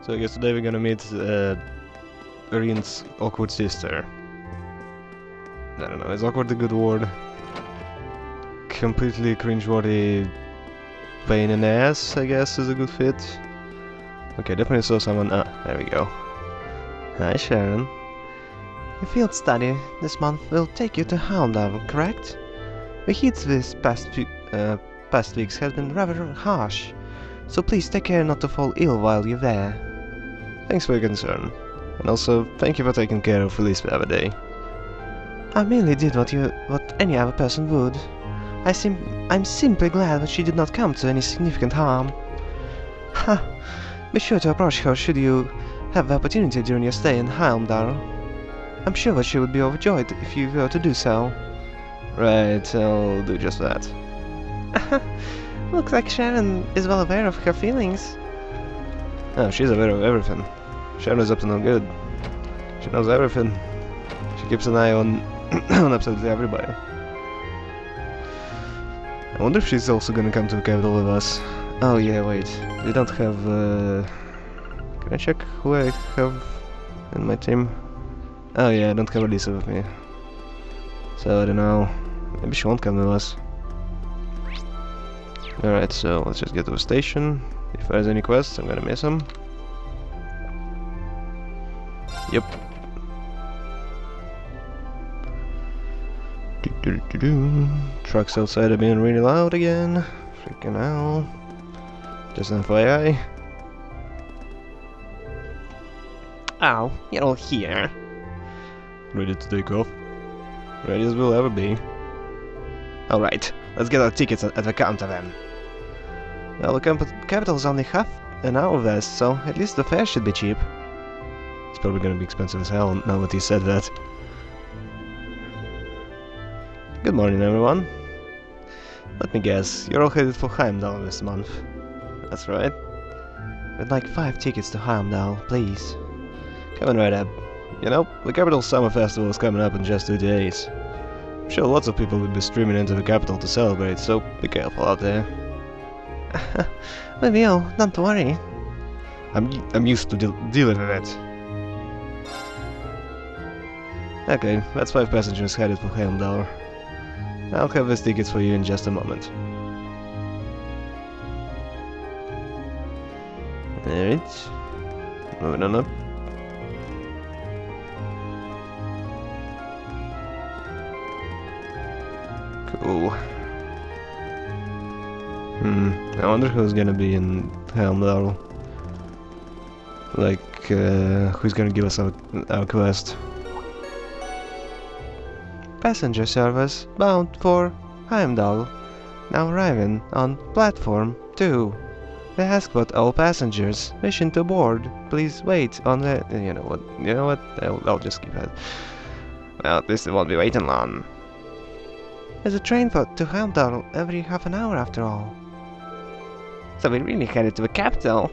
So I guess today we're gonna meet Rin's awkward sister. I don't know, is awkward a good word? Completely cringeworthy pain in the ass, I guess, is a good fit. Okay, definitely saw someone. Ah, there we go. Hi, Sharon. Your field study this month will take you to Houndour, correct? The heat this past weeks has been rather harsh, so please take care not to fall ill while you're there. Thanks for your concern. And also, thank you for taking care of Felice the other day. I merely did what any other person would. I'm simply glad that she did not come to any significant harm. Ha! Be sure to approach her should you have the opportunity during your stay in Houndour. I'm sure that she would be overjoyed if you were to do so. Right, I'll do just that. Looks like Sharon is well aware of her feelings. Oh, she's aware of everything. Sharon is up to no good. She knows everything. She keeps an eye on on absolutely everybody. I wonder if she's also gonna come to the capital with us. Oh yeah, wait. We don't have Can I check who I have in my team? Oh yeah, I don't have Elisa with me. So I don't know. Maybe she won't come with us. Alright, so let's just get to the station. If there's any quests, I'm gonna miss them. Yep. Trucks outside are being really loud again. Freaking hell. Just an FYI. Oh, you're all here. Ready to take off? Ready as we'll ever be. Alright, let's get our tickets at the counter then. Well, the capital's only half an hour west, so at least the fare should be cheap. It's probably gonna be expensive as hell now that he said that. Good morning, everyone. Let me guess, you're all headed for Heimdall this month. That's right. We'd like 5 tickets to Heimdall, please. Coming right up. You know, the Capital Summer Festival is coming up in just 2 days. I'm sure lots of people will be streaming into the capital to celebrate, so be careful out there. We will, don't worry. I'm used to dealing with it. Okay, that's 5 passengers headed for Heimdall. I'll have these tickets for you in just a moment. Alright. Moving on up. Cool. I wonder who's gonna be in Heimdall. Like, who's gonna give us our quest. Passenger service bound for Heimdall. Now arriving on platform 2. They ask what all passengers wishing to board. Please wait on the... You know what? I'll just skip that. Well, at least it won't be waiting long. There's a train to Heimdall every half an hour after all. So we're really headed to the capital.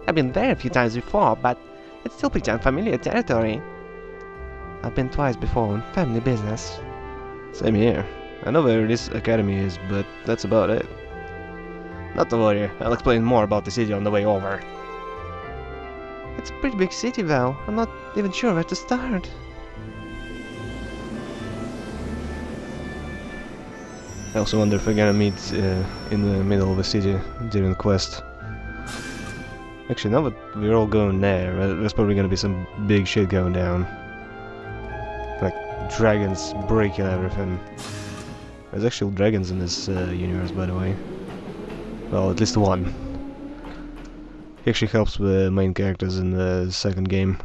I've been there a few times before, but it's still pretty unfamiliar territory. I've been twice before on family business. Same here. I know where this academy is, but that's about it. Not to worry, I'll explain more about the city on the way over. It's a pretty big city though, I'm not even sure where to start. I also wonder if we're gonna meet in the middle of the city during the quest. Actually, now that we're all going there, there's probably gonna be some big shit going down. Like dragons breaking everything. There's actual dragons in this universe, by the way. Well, at least one. He actually helps the main characters in the second game.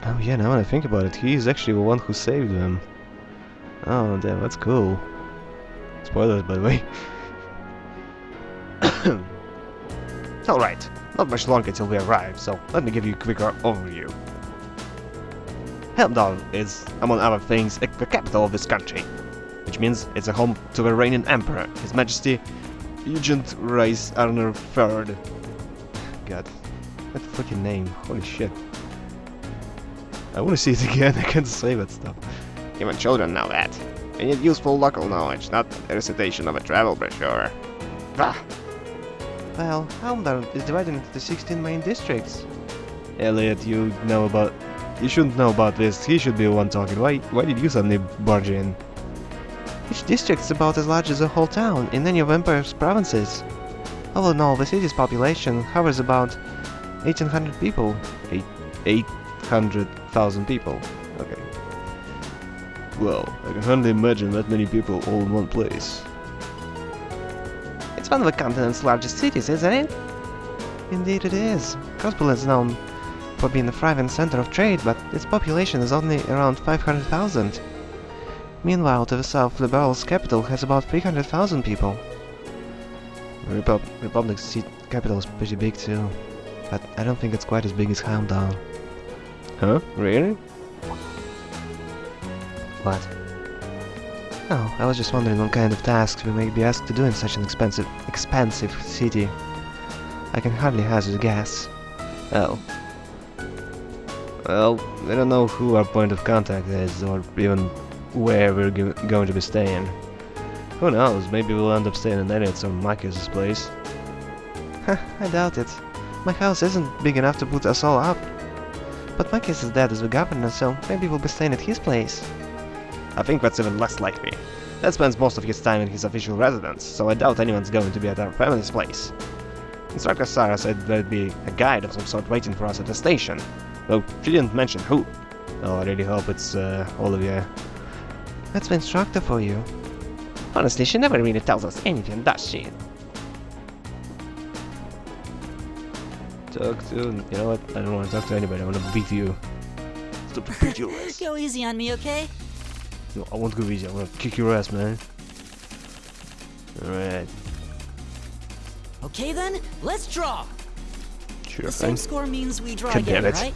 Oh yeah, now when I think about it, he's actually the one who saved them. Oh damn, that's cool. Spoilers, by the way. Alright, not much longer till we arrive, so let me give you a quick overview. Heimdall is, among other things, the capital of this country, which means it's a home to the reigning emperor, His Majesty Regent Rice Arnor III. God, that fucking name, holy shit. I want to see it again, I can't say that stuff. Even children know that. We need useful local knowledge, not a recitation of a travel brochure. Ah. Well, Helmdal is divided into the 16 main districts. Elliot, you know about... You shouldn't know about this. He should be the one talking. Why did you suddenly barge in? Each district is about as large as a whole town in any of Empire's provinces. All in all, the city's population hovers about 1,800 people. 800,000 people. Okay. Well, I can hardly imagine that many people all in one place. It's one of the continent's largest cities, isn't it? Indeed it is. Crossbull is known for being a thriving center of trade, but its population is only around 500,000. Meanwhile, to the south, the Barrel's capital has about 300,000 people. Republic's capital is pretty big too, but I don't think it's quite as big as Heimdall. Huh? Really? What? Oh, I was just wondering what kind of tasks we may be asked to do in such an expansive city. I can hardly hazard a guess. Oh. Well, we don't know who our point of contact is, or even where we're going to be staying. Who knows, maybe we'll end up staying in Elliot's or Marcus's place. I doubt it. My house isn't big enough to put us all up. But Marcus's dad is the governor, so maybe we'll be staying at his place. I think that's even less likely. Dad spends most of his time in his official residence, so I doubt anyone's going to be at our family's place. Instructor Sarah said there'd be a guide of some sort waiting for us at the station, though she didn't mention who. Oh, I really hope it's Olivia. That's the instructor for you. Honestly, she never really tells us anything, does she? Talk to... You know what? I don't want to talk to anybody. I want to beat you. Stop to beat your ass. Go easy on me, okay? No, I won't go easy. I want to kick your ass, man. Alright. Okay then, let's draw. Sure The thing. same score means we draw God again, damn it. right?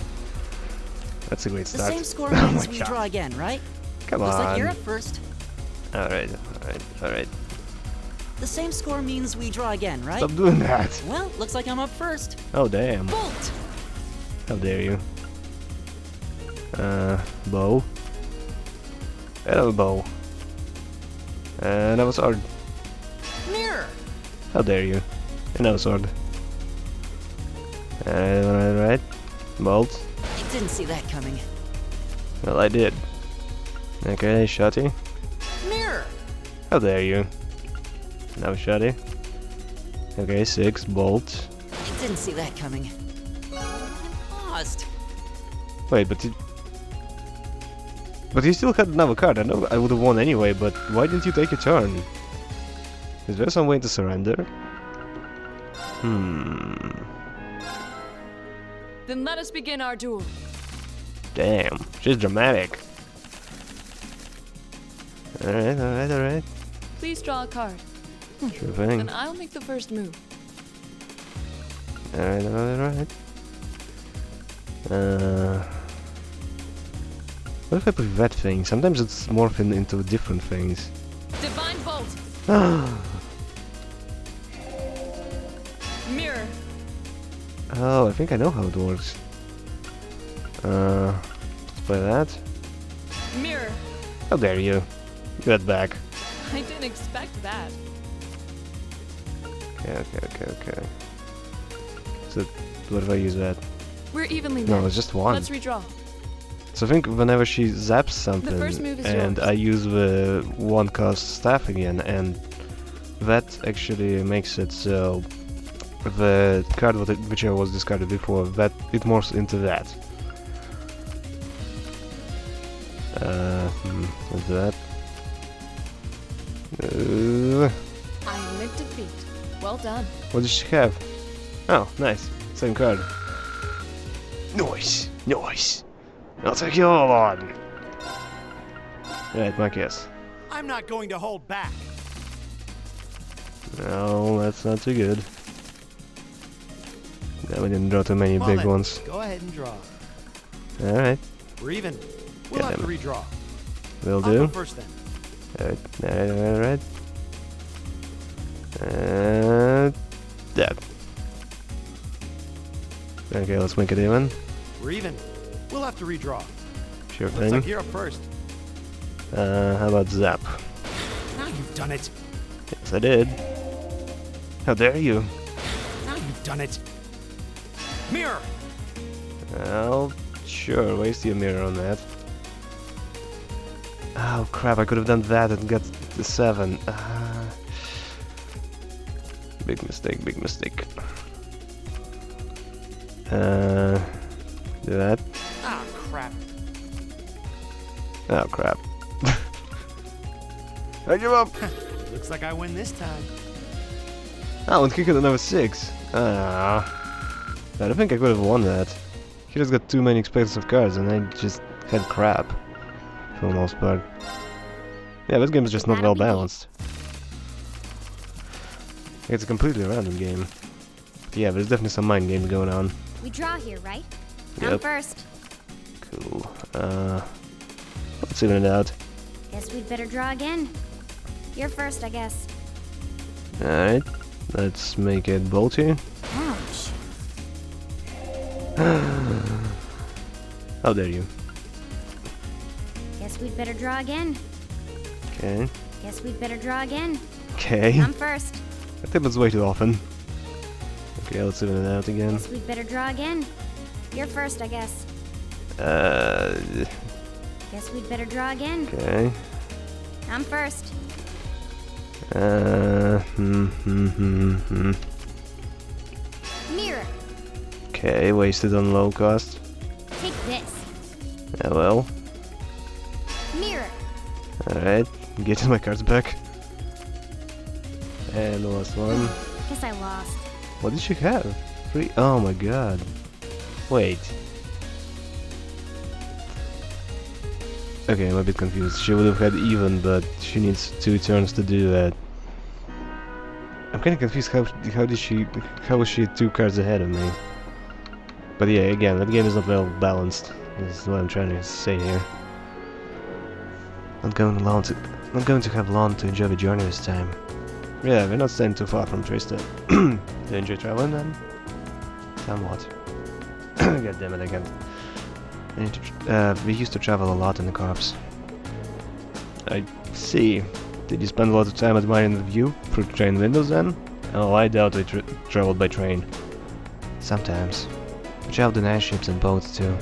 That's a great The start. same score Oh means my we God. draw again, right? Come Looks on. like you're up first. Alright. The same score means we draw again, right? Stop doing that. Well, looks like I'm up first. Oh, damn. Bolt! How dare you. Bow. Hello, bow. Another sword. Mirror! How dare you. Another sword. Right. Bolt. I didn't see that coming. Well, I did. Okay, shotty. Mirror! How dare you. Now shotty. Okay, 6. Bolt. I didn't see that coming. I paused. Wait, but you still had another card. I know I would have won anyway, but why didn't you take your turn? Is there some way to surrender? Then let us begin our duel. Damn, she's dramatic. Alright. Please draw a card. Sure thing. Then I'll make the first move. Alright. What if I put that thing? Sometimes it's morphing into different things. Divine Bolt! Mirror! Oh, I think I know how it works. Let's play that. Mirror! How dare you? Get back. I didn't expect that. Okay. So, what if I use that? We're evenly No, matched. it's just one. Let's redraw. So I think whenever she zaps something, first move is and yours. I use the one cost staff again, and that actually makes it so the card which I was discarded before, that it morphs into that. What's that? I admit defeat. Well done. What does she have? Oh, nice. Same card. Nice. I'll take you all on. Right, Marcus. I'm not going to hold back. No, that's not too good. No, we didn't draw too many Well big then, ones. Go ahead and draw. Alright, We're even. We'll God have to damn redraw. will I'll go do. first then. Alright. And that. Okay, let's make it even. We're even. We'll have to redraw. Sure Looks thing. like you're up first. How about Zap? Now you've done it. Yes, I did. How dare you? done it. Mirror! Well, sure, waste your mirror on that. Oh crap, I could have done that and got the 7. Big mistake, big mistake. Do that. Ah, crap. Oh crap. I give up! Looks like I win this time. Oh, and kick it another 6. I don't think I could have won that. He just got too many expensive cards and I just had crap. For the most part. Yeah, this game is just not well balanced. It's a completely random game. But yeah, there's definitely some mind games going on. We draw here, right? I'm Yep. first. Cool. Let's even it out. Guess we'd better draw again. You're first, I guess. Alright. Let's make it bolty. Ouch. How dare you? Guess we'd better draw again. Okay. Guess we'd better draw again. Okay. I'm first. That happens way too often. Okay, let's even it out again. Guess we'd better draw again. You're first, I guess. Guess we'd better draw again. Okay. I'm first. Mirror. Okay, wasted on low cost. Take this. Yeah, well. Mirror. Alright, getting my cards back. And the last one. Guess I lost. What did she have? 3? Oh my god. Wait. Okay, I'm a bit confused. She would have had even, but she needs 2 turns to do that. I'm kinda confused how was she 2 cards ahead of me? But yeah, again, that game is not well balanced. This is what I'm trying to say here. Not going to have long to enjoy the journey this time. Yeah, we're not staying too far from Trista. Do you enjoy traveling then? Somewhat. God damn it, I can't. I need to we used to travel a lot in the Corps. I see. Did you spend a lot of time admiring the view through train windows then? Oh, I doubt we traveled by train. Sometimes. We traveled in airships and boats too.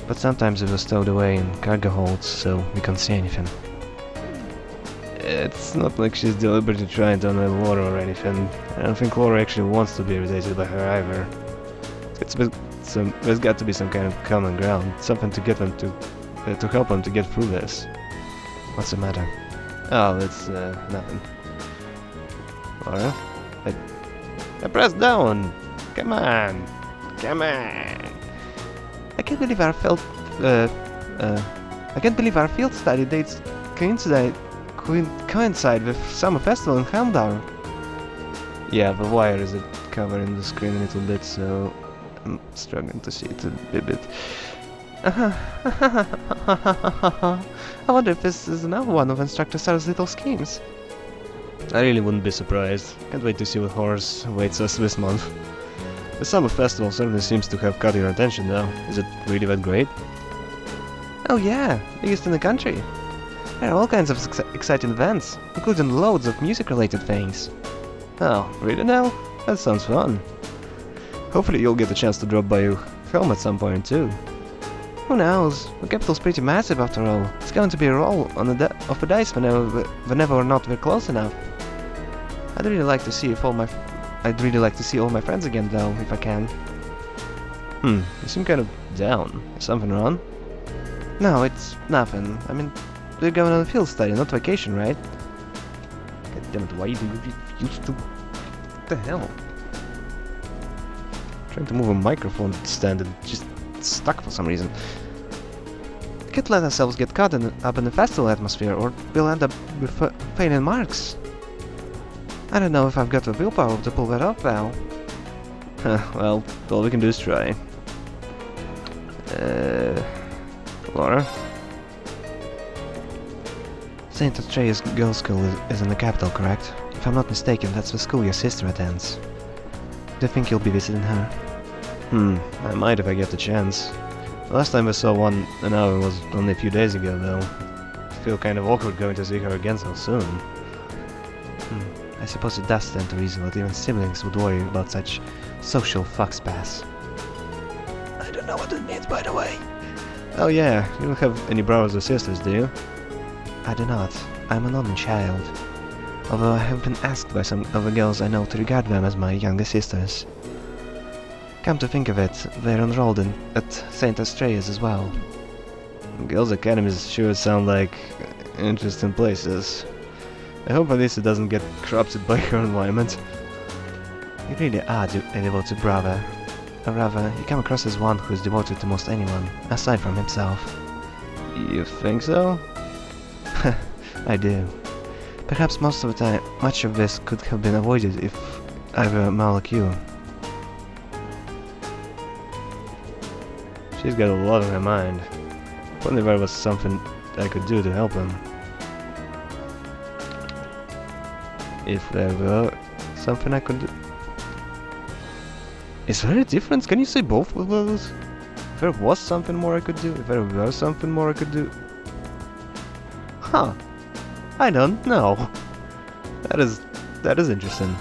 But sometimes it was stowed away in cargo holds, so we couldn't see anything. It's not like she's deliberately trying to annoy Laura or anything. I don't think Laura actually wants to be irritated by her either. There's got to be some kind of common ground, something to get them to help them to get through this. What's the matter? Oh, it's nothing. Laura, I pressed down. Come on, come on. I can't believe our field study dates coincide with summer festival in Helmdar. Yeah, the wire is covering the screen a little bit, so I'm struggling to see it a bit. I wonder if this is another one of Instructor Sarah's little schemes. I really wouldn't be surprised. Can't wait to see what horrors awaits us this month. The summer festival certainly seems to have caught your attention though. Is it really that great? Oh yeah, biggest in the country. There are all kinds of exciting events, including loads of music-related things. Oh, really now? That sounds fun. Hopefully you'll get a chance to drop by your home at some point too. Who knows? The capital's pretty massive after all. It's going to be a roll on of the dice whenever or not we're close enough. I'd really like to see all my friends again though, if I can. You seem kind of down. Is something wrong? No, it's nothing. I mean, we're going on a field study, not vacation, right? God damn it, why do you refuse to... What the hell? Trying to move a microphone stand and just stuck for some reason. We can't let ourselves get caught up in the festival atmosphere or we'll end up with failing marks. I don't know if I've got the willpower to pull that off now. Well, all we can do is try. Laura? St. Atreus Girls' School is in the capital, correct? If I'm not mistaken, that's the school your sister attends. Do you think you'll be visiting her? I might if I get the chance. The last time I saw one an hour was only a few days ago, though. I feel kind of awkward going to see her again so soon. I suppose it does stand to reason that even siblings would worry about such social foxpass. I don't know what it means, by the way. Oh yeah, you don't have any brothers or sisters, do you? I do not. I'm an only child. Although I have been asked by some of the girls I know to regard them as my younger sisters. Come to think of it, they're enrolled at St. Astrea's as well. Girls' academies sure sound like interesting places. I hope at least it doesn't get corrupted by your environment. You really are a devoted brother. Or rather, you come across as one who is devoted to most anyone, aside from himself. You think so? I do. Perhaps most of the time, much of this could have been avoided if I were more like you. She's got a lot on her mind. If only there was something I could do to help him. If there were something I could do. Is there a difference? Can you say both of those? If there was something more I could do, if there were something more I could do. Huh. I don't know. That is interesting.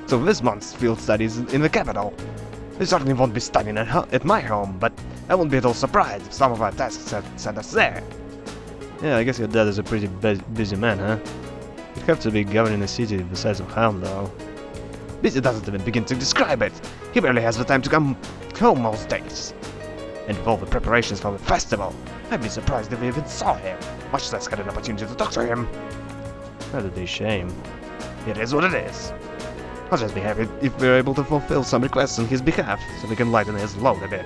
So this month's field studies in the capital. We certainly won't be studying at my home, but I won't be at all surprised if some of our tasks send us there. Yeah, I guess your dad is a pretty busy man, huh? You'd have to be governing a city the size of Helm, though. Busy doesn't even begin to describe it. He barely has the time to come home most days. And with all the preparations for the festival, I'd be surprised if we even saw him, much less had an opportunity to talk to him. That'd be a shame. It is what it is. I'll just be happy if we're able to fulfill some requests on his behalf, so we can lighten his load a bit.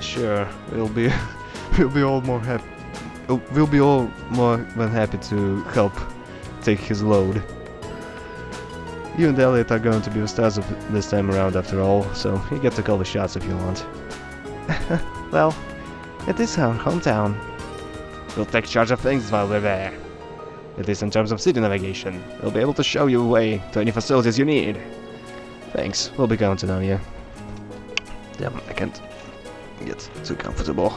Sure, we'll be all more than happy to help take his load. You and Elliot are going to be the stars of this time around after all, so you get to call the shots if you want. Well, it is our hometown. We'll take charge of things while we're there. At least in terms of city navigation. We'll be able to show you a way to any facilities you need. Thanks, we'll be counting on you. Damn, I can't get too comfortable.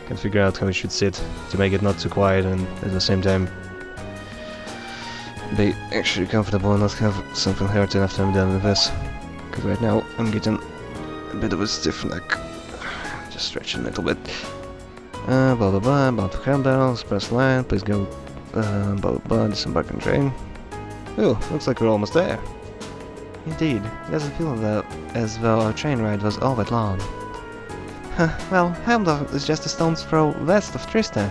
Can't figure out how we should sit to make it not too quiet and at the same time be actually comfortable and not have something hurting after I'm done with this. Because right now I'm getting a bit of a stiff neck. Just stretching a little bit. Blah blah blah, about to hand barrels, press line, please go, blah blah blah, disembark on train. Oh, looks like we're almost there. Indeed, it doesn't feel as though our train ride was all that long. Well, Helmdorf is just a stone's throw west of Trista.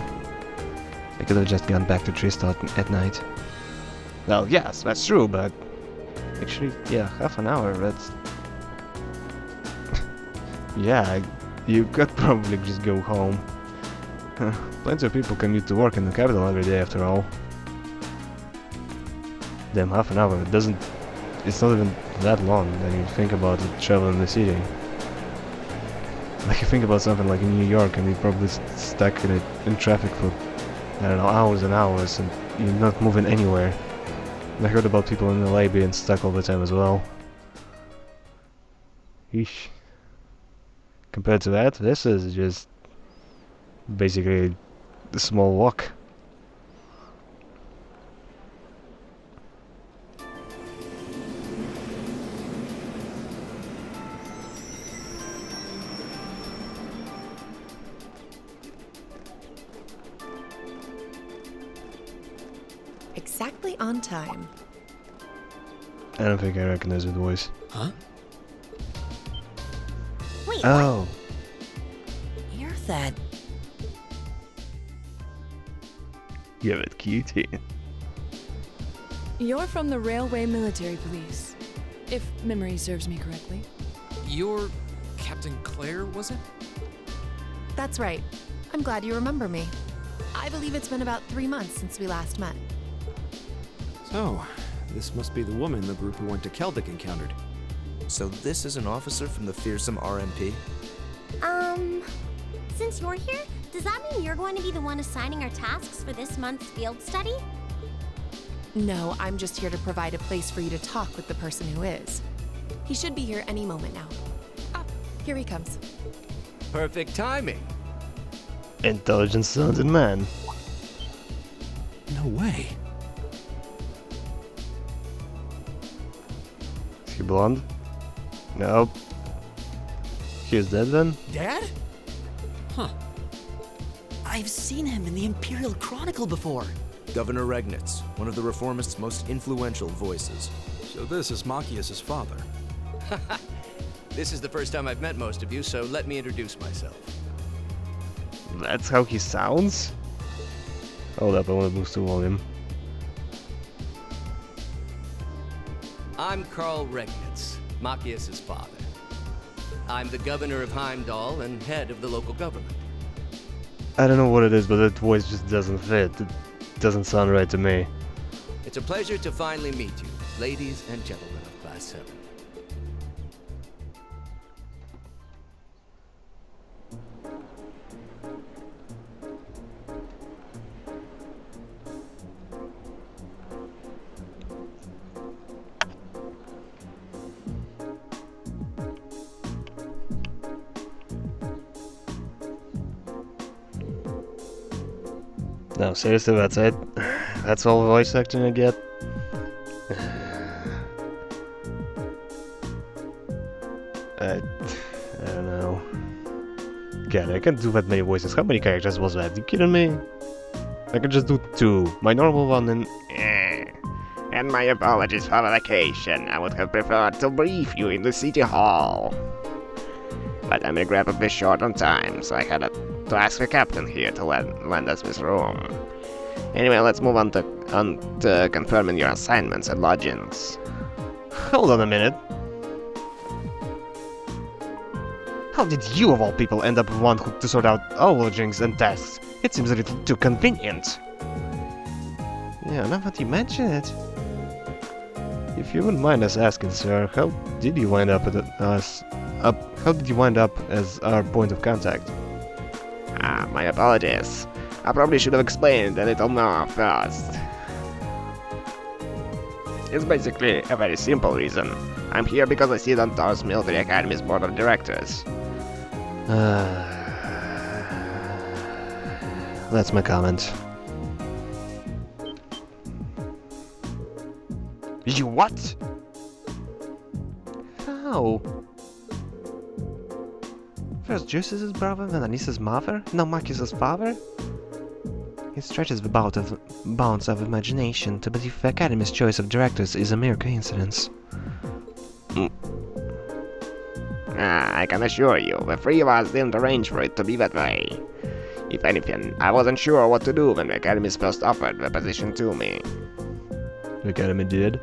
We could have just gone back to Trista at night. Well, yes, that's true, but actually, yeah, half an hour, that's... yeah, you could probably just go home. Plenty of people commute to work in the capital every day after all. Damn, half an hour, it's not even that long when you think about it, traveling the city. Like you think about something like in New York and you're probably stuck in traffic for, I don't know, hours and hours and you're not moving anywhere. And I heard about people in LA being stuck all the time as well. Eesh. Compared to that, this is just basically a small walk. Exactly on time. I don't think I recognize the voice. Huh? Wait, Oh, You're that. Yeah, but cutie. You're from the Railway Military Police, if memory serves me correctly. You're Captain Claire, was it? That's right. I'm glad you remember me. I believe it's been about 3 months since we last met. So, this must be the woman the group who went to Keldic encountered. So this is an officer from the fearsome RMP? Since you're here, does that mean you're going to be the one assigning our tasks for this month's field study? No, I'm just here to provide a place for you to talk with the person who is. He should be here any moment now. Ah, here he comes. Perfect timing. Intelligent sounding man. No way. He blonde? Nope. He's dead then? Dad? Huh. I've seen him in the Imperial Chronicle before. Governor Regnitz, one of the Reformists' most influential voices. So this is Machias's father. This is the first time I've met most of you, so let me introduce myself. That's how he sounds? Hold up, I want to boost the volume. I'm Karl Regnitz, Machias's father. I'm the governor of Heimdall and head of the local government. I don't know what it is, but that voice just doesn't fit. It doesn't sound right to me. It's a pleasure to finally meet you, ladies and gentlemen of Class 7. No, seriously, that's it? That's all voice acting I get? I don't know. God, I can't do that many voices. How many characters was that? You kidding me? I can just do 2. My normal one and... And my apologies for the occasion. I would have preferred to brief you in the city hall. But I'm regrettably short on time, so I had to ask the captain here to lend us this room. Anyway, let's move on to confirming your assignments and lodgings. Hold on a minute. How did you, of all people, end up with one to sort out all lodgings and tasks? It seems a little too convenient. Yeah, now that you mention it. If you wouldn't mind us asking, sir, how did you wind up how did you wind up as our point of contact? My apologies. I probably should have explained a little more first. It's basically a very simple reason. I'm here because I sit on Taurus Military Academy's board of directors. That's my comment. You what? How? First Justice's brother, then Anissa's mother, now Machias's father? It stretches the bounds of imagination to believe the Academy's choice of directors is a mere coincidence. I can assure you, the three of us didn't arrange for it to be that way. If anything, I wasn't sure what to do when the Academy first offered the position to me. The Academy did?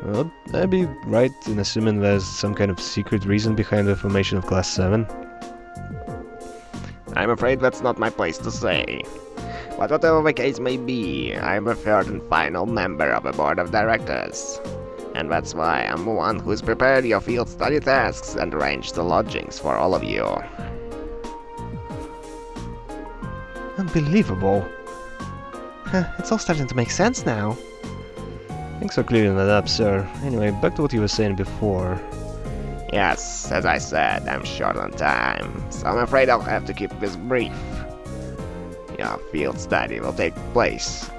Well, I'd be right in assuming there's some kind of secret reason behind the formation of Class 7. I'm afraid that's not my place to say. But whatever the case may be, I'm the third and final member of the board of directors. And that's why I'm the one who's prepared your field study tasks and arranged the lodgings for all of you. Unbelievable. It's all starting to make sense now. Thanks for clearing that up, sir. Anyway, back to what you were saying before. Yes, as I said, I'm short on time, so I'm afraid I'll have to keep this brief. Your field study will take place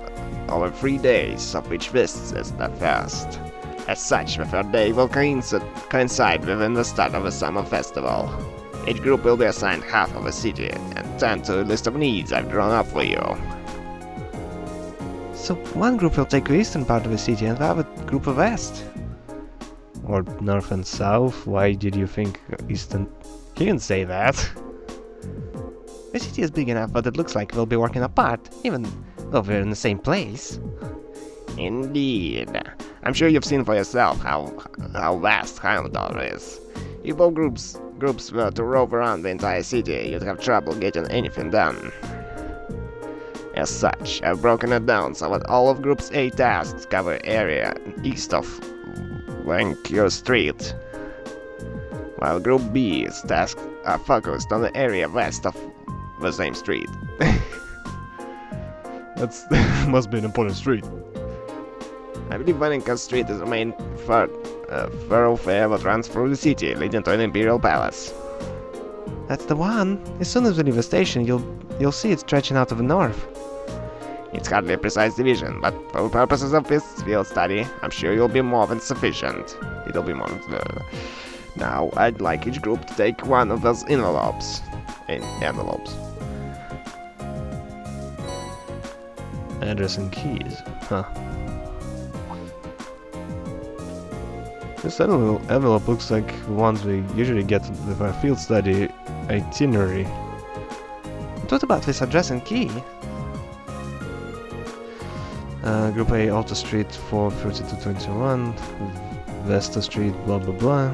over 3 days, of which this is the first. As such, the third day will coincide within the start of the summer festival. Each group will be assigned half of a city and tend to a list of needs I've drawn up for you. So one group will take the eastern part of the city and the other group the west. Or north and south? Why did you think eastern? He didn't say that. The city is big enough that it looks like we'll be working apart, even though we're in the same place. Indeed. I'm sure you've seen for yourself how vast Heimdall is. If all groups were to rove around the entire city, you'd have trouble getting anything done. As such, I've broken it down so that all of Groups A tasks cover area east of Vancure Street, while Group B's tasks are focused on the area west of the same street. That's must be an important street. I believe Vancure Street is the main thoroughfare that runs through the city, leading to an Imperial Palace. That's the one. As soon as we leave the station, you'll see it stretching out to the north. It's hardly a precise division, but for purposes of this field study, I'm sure you'll be more than sufficient. It'll be more than... Now, I'd like each group to take one of those envelopes. Envelopes. Address and keys. Huh. This envelope looks like the ones we usually get with our field study itinerary. What about this address and key? Group A, Alta Street 43221, Vesta Street, blah blah blah.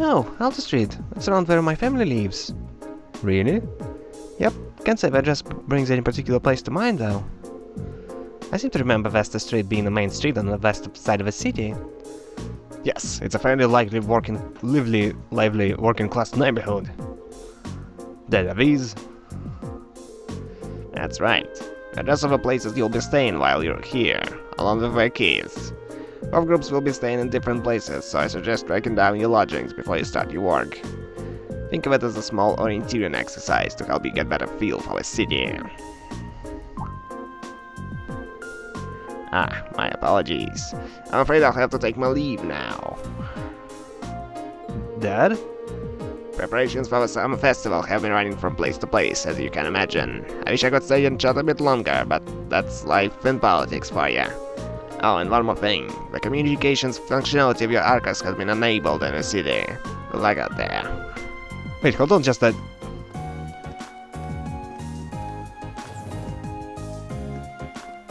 Oh, Alta Street. That's around where my family lives. Really? Yep. Can't say if address brings any particular place to mind, though. I seem to remember Vesta Street being the main street on the west side of the city. Yes, it's a fairly lively working class neighborhood. There are these. That's right. Address of the places you'll be staying while you're here, along with their keys. Both groups will be staying in different places, so I suggest breaking down your lodgings before you start your work. Think of it as a small orienteering exercise to help you get better feel for the city. Ah, my apologies. I'm afraid I'll have to take my leave now. Dad? Preparations for the summer festival have been running from place to place, as you can imagine. I wish I could stay and chat a bit longer, but that's life and politics for ya. Oh, and one more thing. The communications functionality of your Arcus has been enabled in the city. Good luck out there. Wait, hold on just that.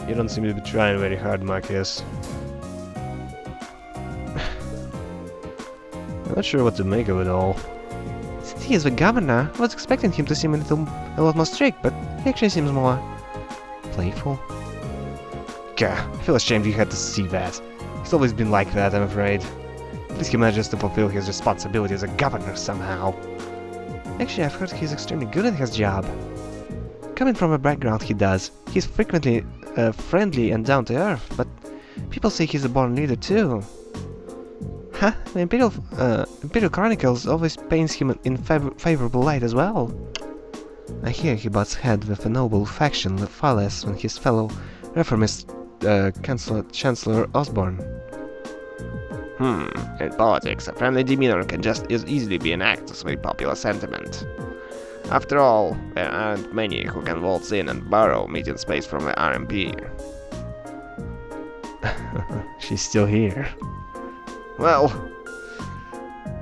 You don't seem to be trying very hard, Marcus. I'm not sure what to make of it all. Since he is the governor, I was expecting him to seem a lot more strict, but he actually seems more playful. Gah, I feel ashamed you had to see that. He's always been like that, I'm afraid. At least he manages to fulfill his responsibility as a governor somehow. Actually, I've heard he's extremely good at his job. Coming from a background he does, he's frequently friendly and down to earth, but people say he's a born leader too. Huh? The Imperial Chronicles always paints him in favorable light as well. I hear he butts head with a noble faction far less than his fellow reformist Chancellor Osborne. In politics, a friendly demeanor can just as easily be an act to sway popular sentiment. After all, there aren't many who can waltz in and borrow meeting space from the RMP. She's still here. Well,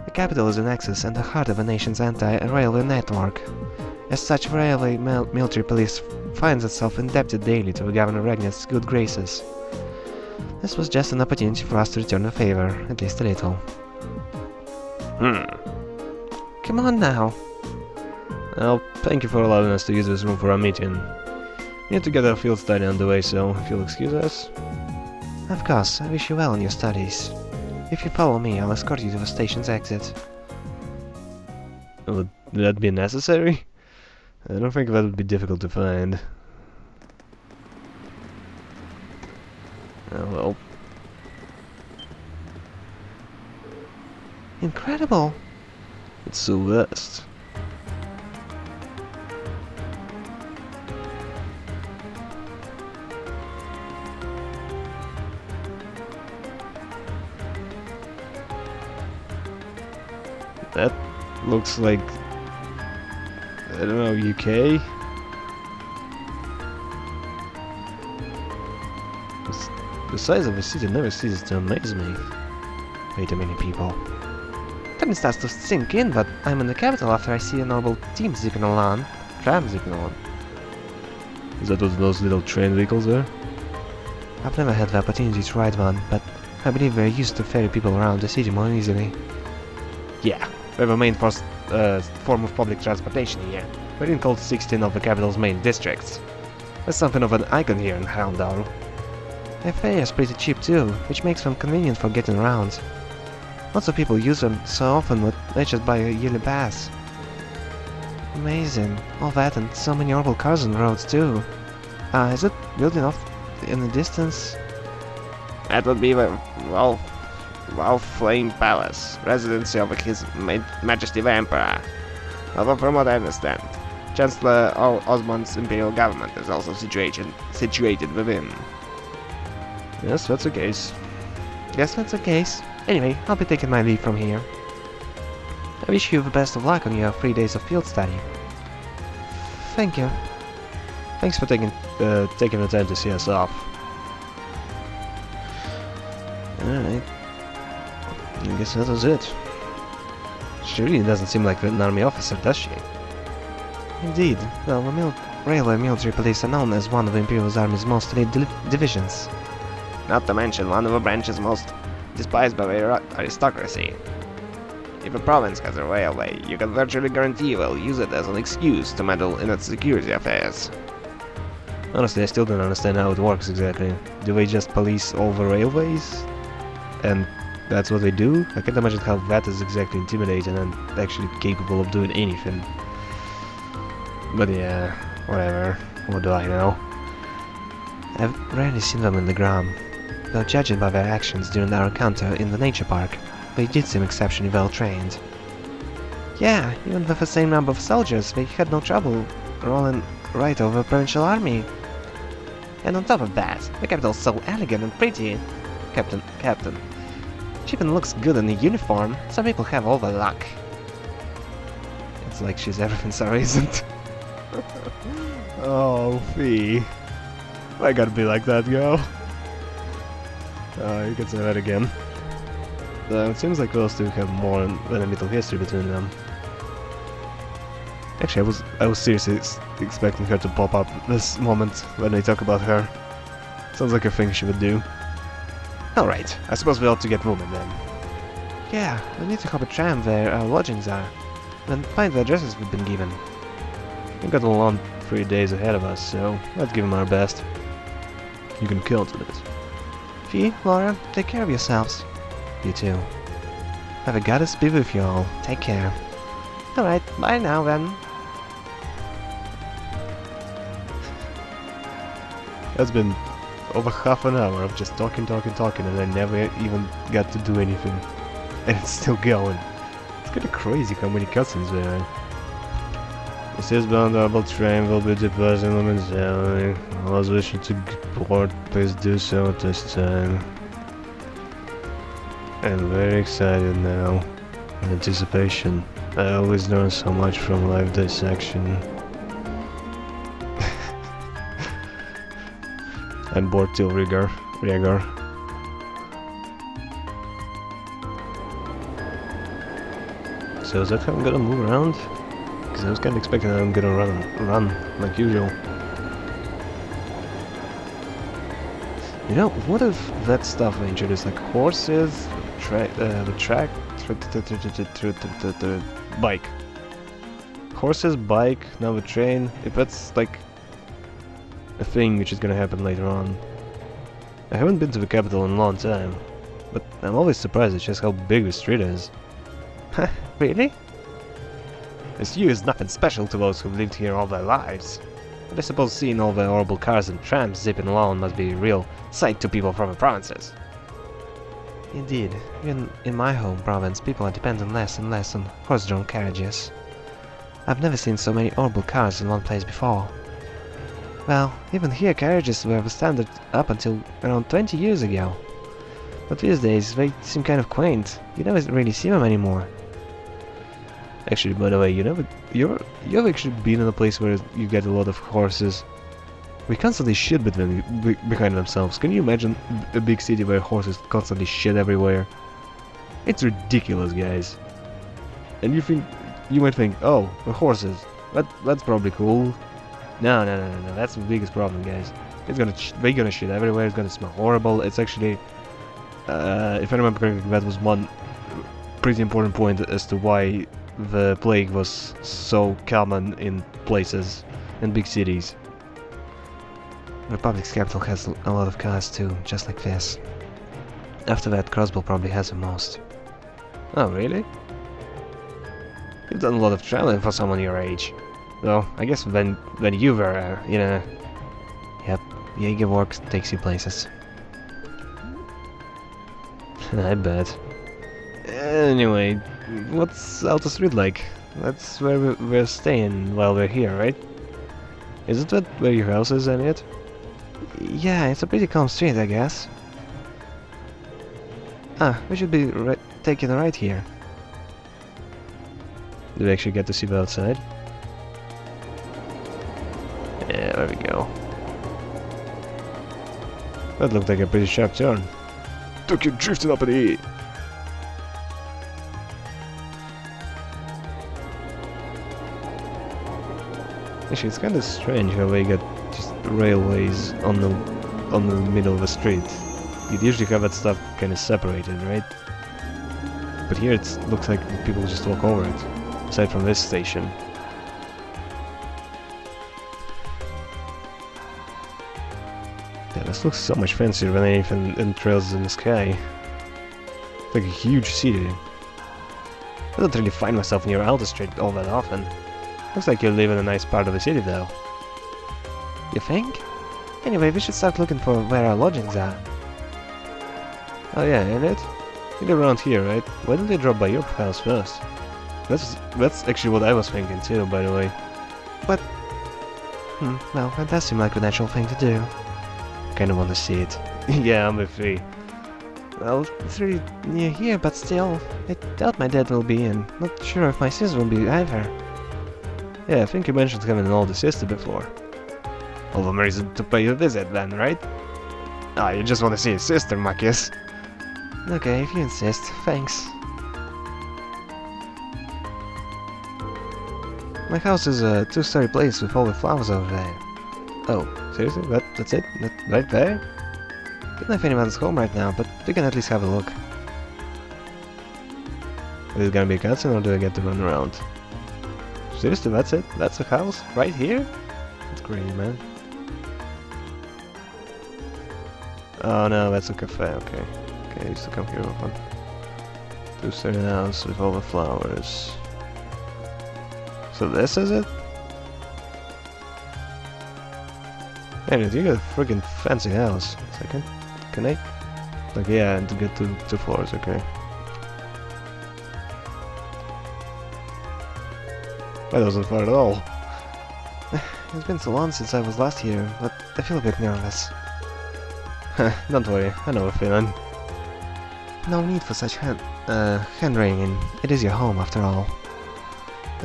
the capital is the nexus and the heart of the nation's anti-railway network. As such, railway military police finds itself indebted daily to the Governor Regnant's good graces. This was just an opportunity for us to return the favor, at least a little. Come on now. Well, thank you for allowing us to use this room for our meeting. We need to get our field study underway, so if you'll excuse us. Of course, I wish you well in your studies. If you follow me, I'll escort you to the station's exit. Would that be necessary? I don't think that would be difficult to find. Oh well. Incredible! It's so vast. That looks like, I don't know, UK? The size of the city never ceases to amaze me. Way too many people. Then it starts to sink in that I'm in the capital after I see a noble team zipping along. Tram zipping along. Is that what those little train vehicles are? I've never had the opportunity to ride one, but I believe we're used to ferry people around the city more easily. Yeah, we're the main form of public transportation here. We're in called 16 of the capital's main districts. There's something of an icon here in Houndour. Their fare is pretty cheap too, which makes them convenient for getting around. Lots of people use them so often that they just buy a yearly pass. Amazing. All that and so many horrible cars on the roads too. Is it building off in the distance? that would be the Flame Palace, residency of His Majesty the Emperor. Although from what I understand, Chancellor Osmond's imperial government is also situated within. Yes, that's the case. Yes, that's the case. Anyway, I'll be taking my leave from here. I wish you the best of luck on your 3 days of field study. Thank you. Thanks for taking the time to see us off. Alright. I guess that was it. She really doesn't seem like an army officer, does she? Indeed. Well, the railway military police are known as one of the Imperial Army's most elite divisions. Not to mention one of the branch's most despised by the aristocracy. If a province has a railway, you can virtually guarantee they'll use it as an excuse to meddle in its security affairs. Honestly, I still don't understand how it works exactly. Do they just police all the railways? And that's what they do? I can't imagine how that is exactly intimidating and actually capable of doing anything. But yeah, whatever. What do I know? I've rarely seen them in the ground, though judging by their actions during our encounter in the nature park, they did seem exceptionally well trained. Yeah, even with the same number of soldiers, they had no trouble rolling right over a provincial army. And on top of that, the capital's so elegant and pretty. Captain, she even looks good in the uniform. Some people have all the luck. It's like she's everything Sarah isn't. Oh, Fee. I gotta be like that, girl. You can say that again. It seems like those two have more than a little history between them. Actually, I was seriously expecting her to pop up this moment when they talk about her. Sounds like a thing she would do. Alright, I suppose we ought to get moving then. Yeah, we need to hop a tram where our lodgings are, then find the addresses we've been given. We've got a long 3 days ahead of us, so let's give them our best. You can count on it. Fee, Laura, take care of yourselves. You too. Have a goddess be with you all. Take care. Alright, bye now then. That's been over half an hour of just talking, and I never even got to do anything. And it's still going. It's kinda crazy how many cutscenes there are. This is bound double train will be depositing momentarily. I was wishing to board, please do so at this time. I'm very excited now. Anticipation. I always learn so much from live dissection. I'm bored till rigor. So is that how I'm gonna move around? Because I was kinda expecting that I'm gonna run like usual. You know, what if that stuff they introduced, like horses, the track, bike. Horses, bike, now the train, if that's like a thing which is gonna happen later on. I haven't been to the capital in a long time, but I'm always surprised at just how big the street is. Really? This view is nothing special to those who've lived here all their lives. But I suppose seeing all the horrible cars and trams zipping along must be a real sight to people from the provinces. Indeed, even in my home province, people are dependent less and less on horse-drawn carriages. I've never seen so many horrible cars in one place before. Well, even here carriages were the standard up until around 20 years ago. But these days they seem kind of quaint. You never really see them anymore. Actually, by the way, you've actually been in a place where you get a lot of horses. We constantly shit behind themselves. Can you imagine a big city where horses constantly shit everywhere? It's ridiculous, guys. And you might think, oh, the horses. That's probably cool. No, that's the biggest problem, guys. They're gonna shit everywhere. It's gonna smell horrible. It's actually, if I remember correctly, that was one pretty important point as to why the plague was so common in places, in big cities. The Republic's capital has a lot of cars too, just like this. After that, Crossbow probably has the most. Oh, really? You've done a lot of traveling for someone your age. Though, I guess when you were, Yep, Jaeger work takes you places. I bet. Anyway, what's Alta Street like? That's where we're staying while we're here, right? Isn't that where your house is, Elliot? Yeah, it's a pretty calm street, I guess. Ah, we should be taking a right here. Did we actually get to see the outside? Yeah, there we go. That looked like a pretty sharp turn. Took you drifting up in the E. Actually, it's kind of strange how they get just railways on the middle of the street. You'd usually have that stuff kind of separated, right? But here it looks like people just walk over it, aside from this station. Yeah, this looks so much fancier than anything in Trails in the Sky. It's like a huge city. I don't really find myself near Alta Street all that often. Looks like you live in a nice part of the city, though. You think? Anyway, we should start looking for where our lodgings are. Oh yeah, Elliot? You live around here, right? Why don't they drop by your house first? That's actually what I was thinking too, by the way. But... well, that does seem like a natural thing to do. Kinda want to see it. Yeah, I'm with you. Well, it's really near here, but still, I doubt my dad will be, and not sure if my sister will be either. Yeah, I think you mentioned having an older sister before. All the more reason to pay you a visit then, right? Ah, you just want to see your sister, Marcus. Okay, if you insist, thanks. My house is a two-story place with all the flowers over there. Oh, seriously? That's it? That right there? Don't know if anyone's home right now, but we can at least have a look. Is it gonna be a cutscene or do I get to run around? Seriously, that's it? That's the house? Right here? That's crazy, man. Oh no, that's a cafe, okay. Okay, I used to come here often. Two-story house with all the flowers. So this is it? Hey, you got a freaking fancy house. A second. Can I? Like, yeah, and to get to 2 floors, okay. That wasn't far at all. It's been so long since I was last here, but I feel a bit nervous. Don't worry, I know the feeling. No need for such hand-wringing. It is your home, after all.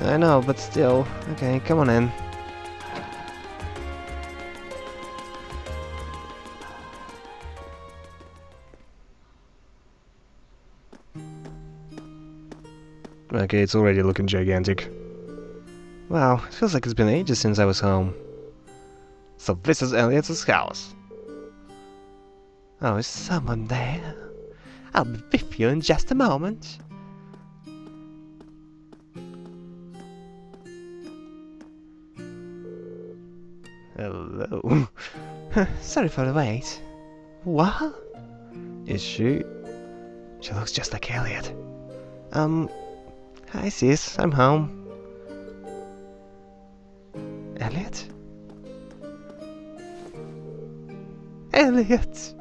I know, but still. Okay, come on in. Okay, it's already looking gigantic. Wow, it feels like it's been ages since I was home. So this is Elliot's house. Oh, is someone there? I'll be with you in just a moment. Hello. Sorry for the wait. What? Is she? She looks just like Elliot. Hi sis, I'm home. Elliot? Elliot!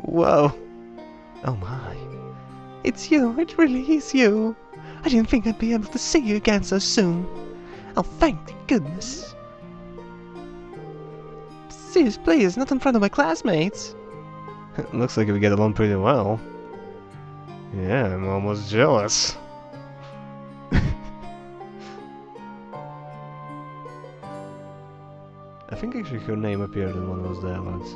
Whoa. Oh my. It's you, it really is you. I didn't think I'd be able to see you again so soon. Oh, thank goodness. Sis, please, not in front of my classmates. Looks like we get along pretty well. Yeah, I'm almost jealous. I think actually her name appeared in one of those dialogues.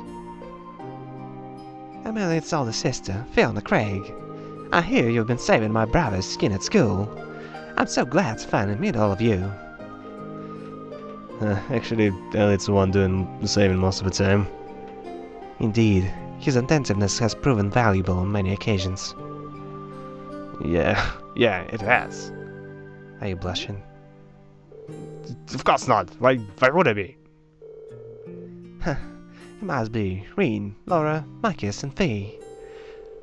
I'm Elliot's older sister, Fiona Craig. I hear you've been saving my brother's skin at school. I'm so glad to finally meet all of you. Actually, Elliot's the one doing the saving most of the time. Indeed, his attentiveness has proven valuable on many occasions. Yeah, it has. Are you blushing? Of course not. Why would I be? You must be Reen, Laura, Marcus, and Fee.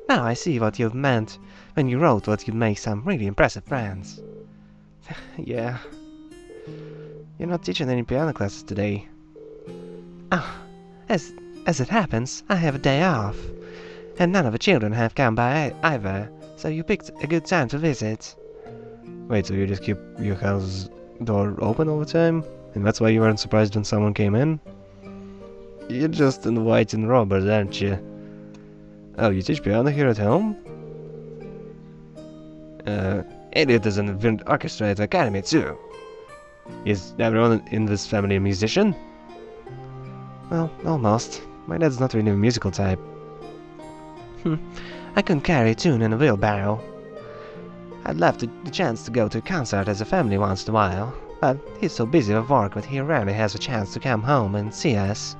Now I see what you've meant when you wrote what you'd make some really impressive friends. Yeah. You're not teaching any piano classes today. Ah, as it happens, I have a day off. And none of the children have come by either, so you picked a good time to visit. Wait, so you just keep your house door open all the time? And that's why you weren't surprised when someone came in? You're just inviting robbers, aren't you? Oh, you teach piano here at home? Elliot is in the wind orchestra at the academy too. Is everyone in this family a musician? Well, almost. My dad's not really a musical type. I couldn't carry a tune in a wheelbarrow. I'd love the chance to go to a concert as a family once in a while, but he's so busy with work that he rarely has a chance to come home and see us.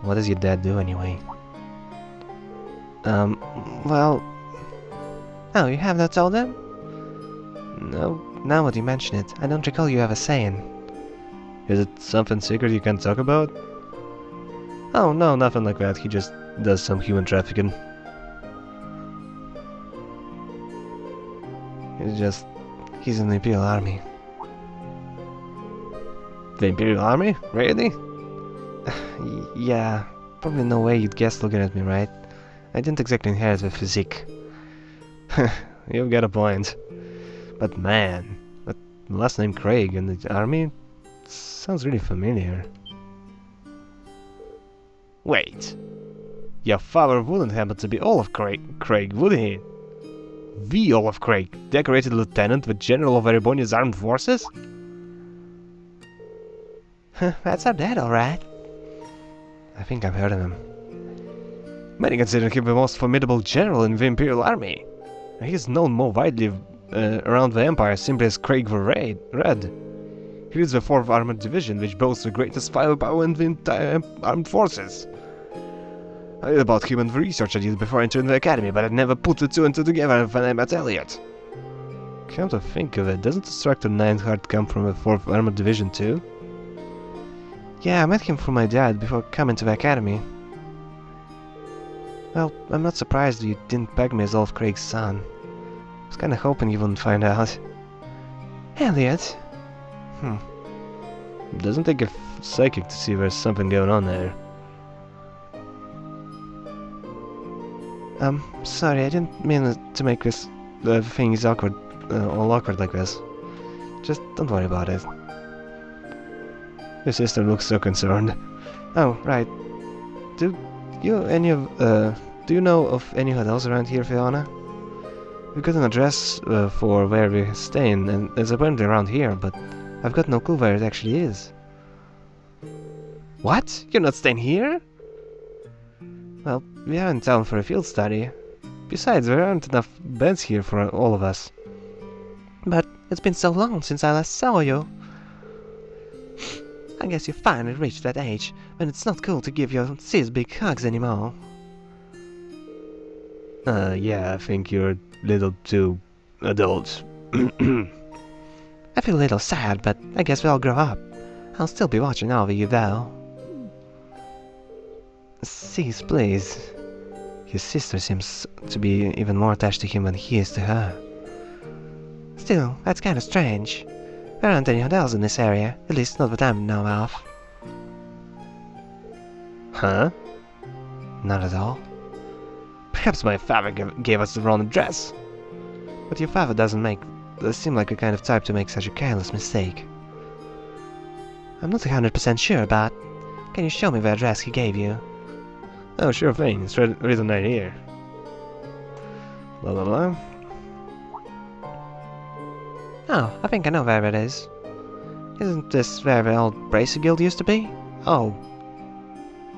What does your dad do anyway? Well... Oh, you have not told them? No. Now that you mention it, I don't recall you ever saying. Is it something secret you can't talk about? Oh, no, nothing like that. He just does some human trafficking. He's in the Imperial Army. The Imperial Army? Really? Yeah, probably no way you'd guess looking at me, right? I didn't exactly inherit the physique. You've got a point. But man, that last name Craig in the army sounds really familiar. Wait, your father wouldn't happen to be Olaf Craig, would he? The Olaf Craig, decorated lieutenant with General of Erebonia's armed forces? That's our dad, alright. I think I've heard of him. Many consider him the most formidable general in the Imperial Army. He is known more widely around the Empire simply as Craig the Red. He leads the 4th Armored Division, which boasts the greatest firepower in the entire armed forces. I read about him in the research I did before entering the academy, but I never put the two and two together when I met Elliot. Come to think of it, doesn't Instructor Nineheart come from the 4th Armored Division too? Yeah, I met him through my dad before coming to the academy. Well, I'm not surprised you didn't peg me as Olaf Craig's son. I was kinda hoping you wouldn't find out. Elliot? Doesn't take a psychic to see there's something going on there. Sorry, I didn't mean to make this things awkward, all awkward like this. Just don't worry about it. Your sister looks so concerned. Oh, right. Do you know of any hotels around here, Fiona? We've got an address for where we're staying, and it's apparently around here, but I've got no clue where it actually is. What? You're not staying here? Well, we are in town for a field study. Besides, there aren't enough beds here for all of us. But it's been so long since I last saw you. I guess you finally reached that age when it's not cool to give your sis big hugs anymore. Yeah, I think you're a little too adult. I feel a little sad, but I guess we'll grow up. I'll still be watching over you, though. Sis, please. His sister seems to be even more attached to him than he is to her. Still, that's kinda strange. There aren't any hotels in this area, at least not that I know of. Huh? Not at all. Perhaps my father gave us the wrong address. But your father doesn't seem like the kind of type to make such a careless mistake. I'm not 100% sure, but can you show me the address he gave you? Oh, sure thing. It's written right here. Blah blah blah. Oh, I think I know where it is. Isn't this where the old Bracer Guild used to be? Oh.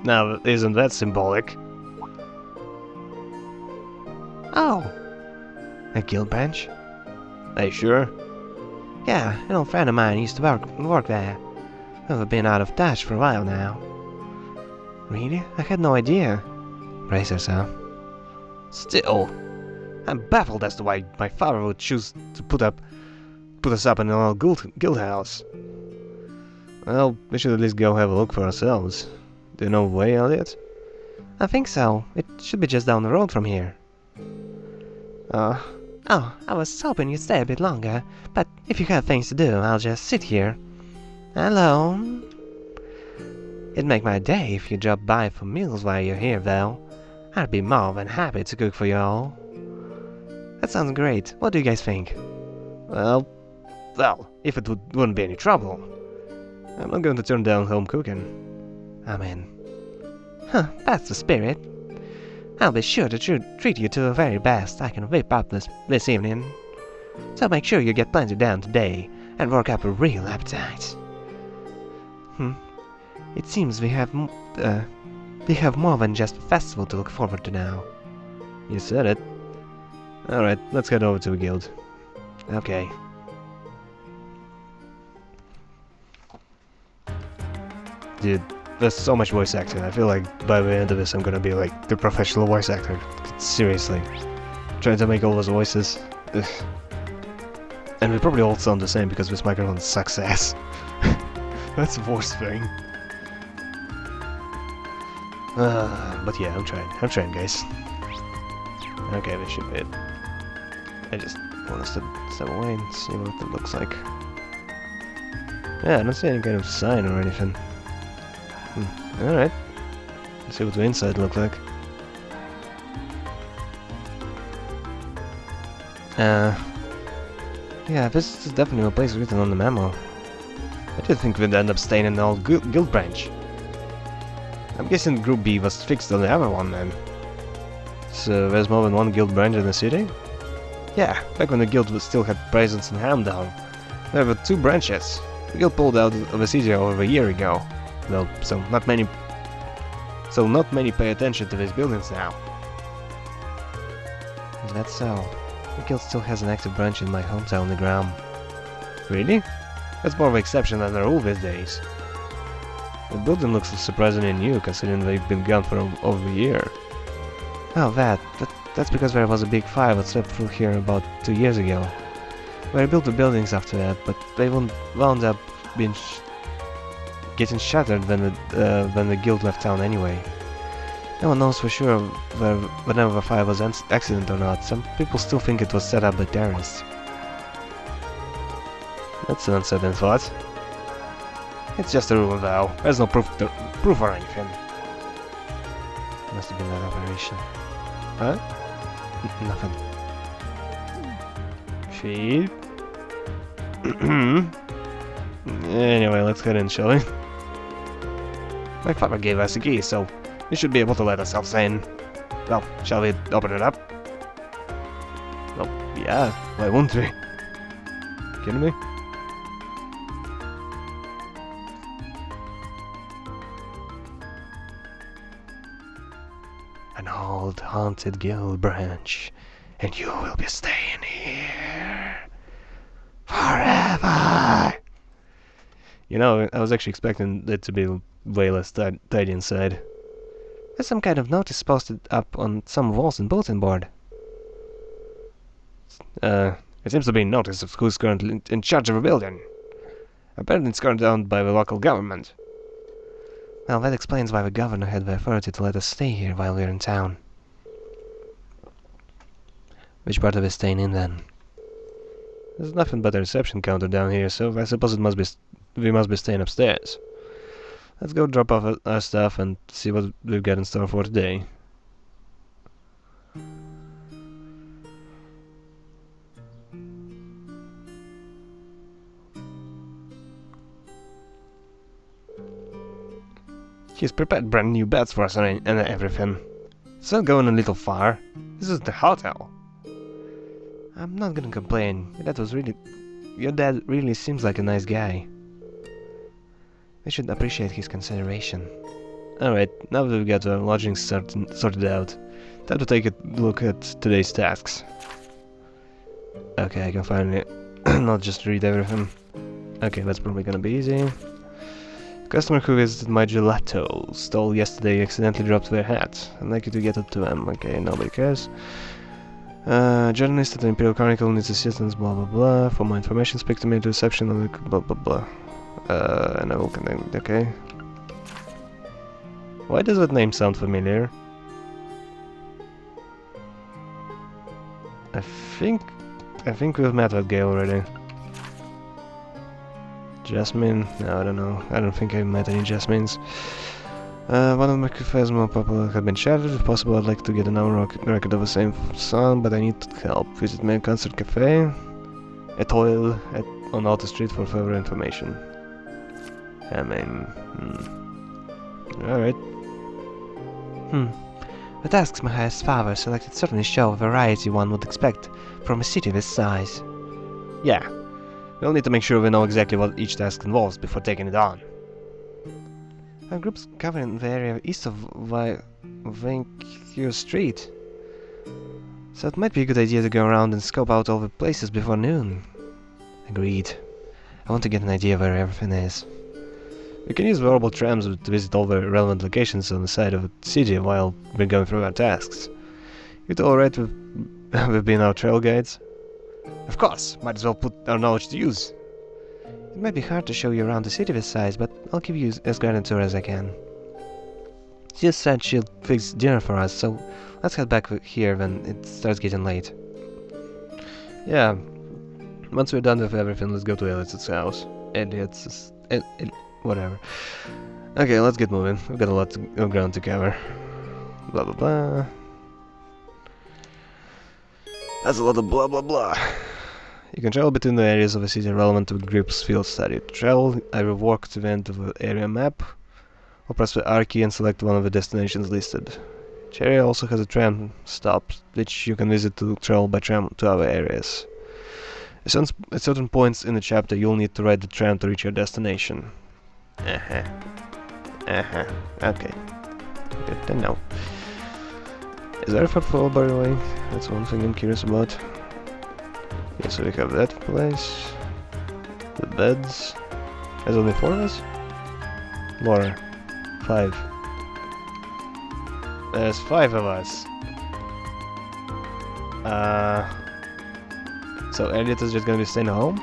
Now, isn't that symbolic? Oh! A guild branch? Are you sure? Yeah, an old friend of mine used to work there. We've been out of touch for a while now. Really? I had no idea. Bracers, huh? Still, I'm baffled as to why my father would choose to put us up in an old guild house. Well, we should at least go have a look for ourselves. Do you know the way, Elliot? I think so. It should be just down the road from here. Oh, I was hoping you'd stay a bit longer, but if you have things to do, I'll just sit here. Alone. It'd make my day if you dropped by for meals while you're here, though. I'd be more than happy to cook for you all. That sounds great. What do you guys think? Well, if it wouldn't be any trouble. I'm not going to turn down home cooking. I'm in. Huh, that's the spirit. I'll be sure to treat you to the very best I can whip up this evening. So make sure you get plenty down today and work up a real appetite. It seems we have more than just a festival to look forward to now. You said it. Alright, let's head over to the guild. Okay. Dude, there's so much voice acting. I feel like by the end of this I'm gonna be like the professional voice actor. Seriously. Trying to make all those voices. Ugh. And we probably all sound the same because this microphone sucks ass. That's the worst thing. But yeah, I'm trying guys. Okay, this should be it. I just want us to step away and see what it looks like. Yeah, I don't see any kind of sign or anything. Alright. Let's see what the inside looks like. Yeah, this is definitely a place written on the memo. I did think we'd end up staying in the old guild branch. I'm guessing Group B was fixed on the other one then. So there's more than one guild branch in the city? Yeah, back when the guild still had presence in Heimdall, there were 2 branches. The guild pulled out of the city over a year ago. Well, so not many pay attention to these buildings now. Is that so? The guild still has an active branch in my hometown, the Gram. Really? That's more of an exception than the rule these days. The building looks surprisingly new, considering they've been gone for over a year. Oh, that's because there was a big fire that swept through here about 2 years ago. We rebuilt the buildings after that, but they wound up being getting shattered when the guild left town anyway. No one knows for sure whether the fire was an accident or not. Some people still think it was set up by terrorists. That's an uncertain thought. It's just a rumor though. There's no proof or anything. Must have been that operation. Huh? Nothing. Sheep? Anyway, let's head in, shall we? My father gave us a key, so we should be able to let ourselves in. Well, shall we open it up? Well, yeah, why wouldn't we? Kidding me? An old haunted guild branch, and you will be staying here forever. You know, I was actually expecting it to be way less tidy inside. There's some kind of notice posted up on some walls and bulletin board. It seems to be a notice of who's currently in charge of a building. Apparently it's currently owned by the local government. Well, that explains why the governor had the authority to let us stay here while we're in town. Which part of it staying in then? There's nothing but a reception counter down here, so I suppose we must be staying upstairs. Let's go drop off our stuff and see what we've got in store for today. He's prepared brand new beds for us and everything. It's not going a little far. This is the hotel. I'm not gonna complain. Your dad really seems like a nice guy. We should appreciate his consideration. Alright, now that we've got our lodging sorted out, time to take a look at today's tasks. Okay, I can finally not just read everything. Okay, that's probably gonna be easy. Customer who visited my gelato stole yesterday accidentally dropped their hat. I'd like you to get it to them. Okay, nobody cares. Journalist at the Imperial Chronicle needs assistance, blah blah blah. For more information, speak to me at the reception of the blah blah blah. And I will connect, okay. Why does that name sound familiar? I think we've met that guy already. Jasmine? No, I don't know. I don't think I've met any Jasmines. One of my cafes more popular have been shattered. If possible, I'd like to get an hour record of the same song, but I need help. Visit main concert cafe, Etoile on Alta Street for further information. I mean, alright. The tasks my highest father selected certainly show a variety one would expect from a city this size. Yeah, we'll need to make sure we know exactly what each task involves before taking it on. Our group's covering the area east of Vancouver Street, so it might be a good idea to go around and scope out all the places before noon. Agreed. I want to get an idea where everything is. We can use wearable trams to visit all the relevant locations on the side of the city while we're going through our tasks. You two alright with being our trail guides? Of course, might as well put our knowledge to use. It might be hard to show you around the city this size, but I'll give you as grand a tour as I can. She just said she'll fix dinner for us, so let's head back here when it starts getting late. Yeah. Once we're done with everything, let's go to Elliot's house. Whatever. Okay, let's get moving. We've got a lot of ground to cover. Blah blah blah. That's a lot of blah blah blah. You can travel between the areas of a city relevant to the group's field study. To travel, either walk to the end of the area map, or press the R key and select one of the destinations listed. Each area also has a tram stop, which you can visit to travel by tram to other areas. At certain points in the chapter, you'll need to ride the tram to reach your destination. Okay. Good to know. Is there a fourth floor, by the way? That's one thing I'm curious about. Okay, so we have that place. The beds. There's only 4 of us? Laura. 5. There's 5 of us. So Elliot is just gonna be staying at home?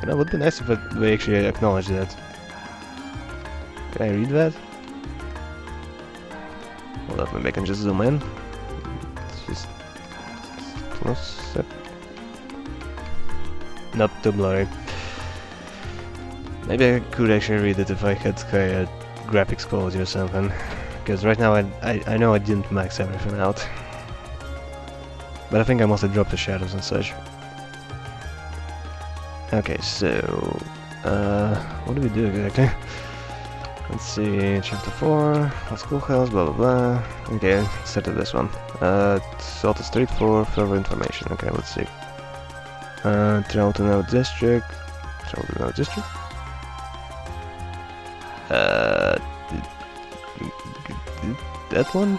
You know, it would be nice if we actually acknowledge that. Can I read that? Hold up, maybe I can just zoom in. It's just close up. Not too blurry. Maybe I could actually read it if I had higher graphics quality or something. Because right now I know I didn't max everything out. But I think I must have dropped the shadows and such. Okay, so what do we do exactly? Let's see, chapter 4, schoolhouse, blah blah blah. Okay, set to this one. Salt the street for further information. Okay, let's see. Travel to no district. Travel to no district. That one?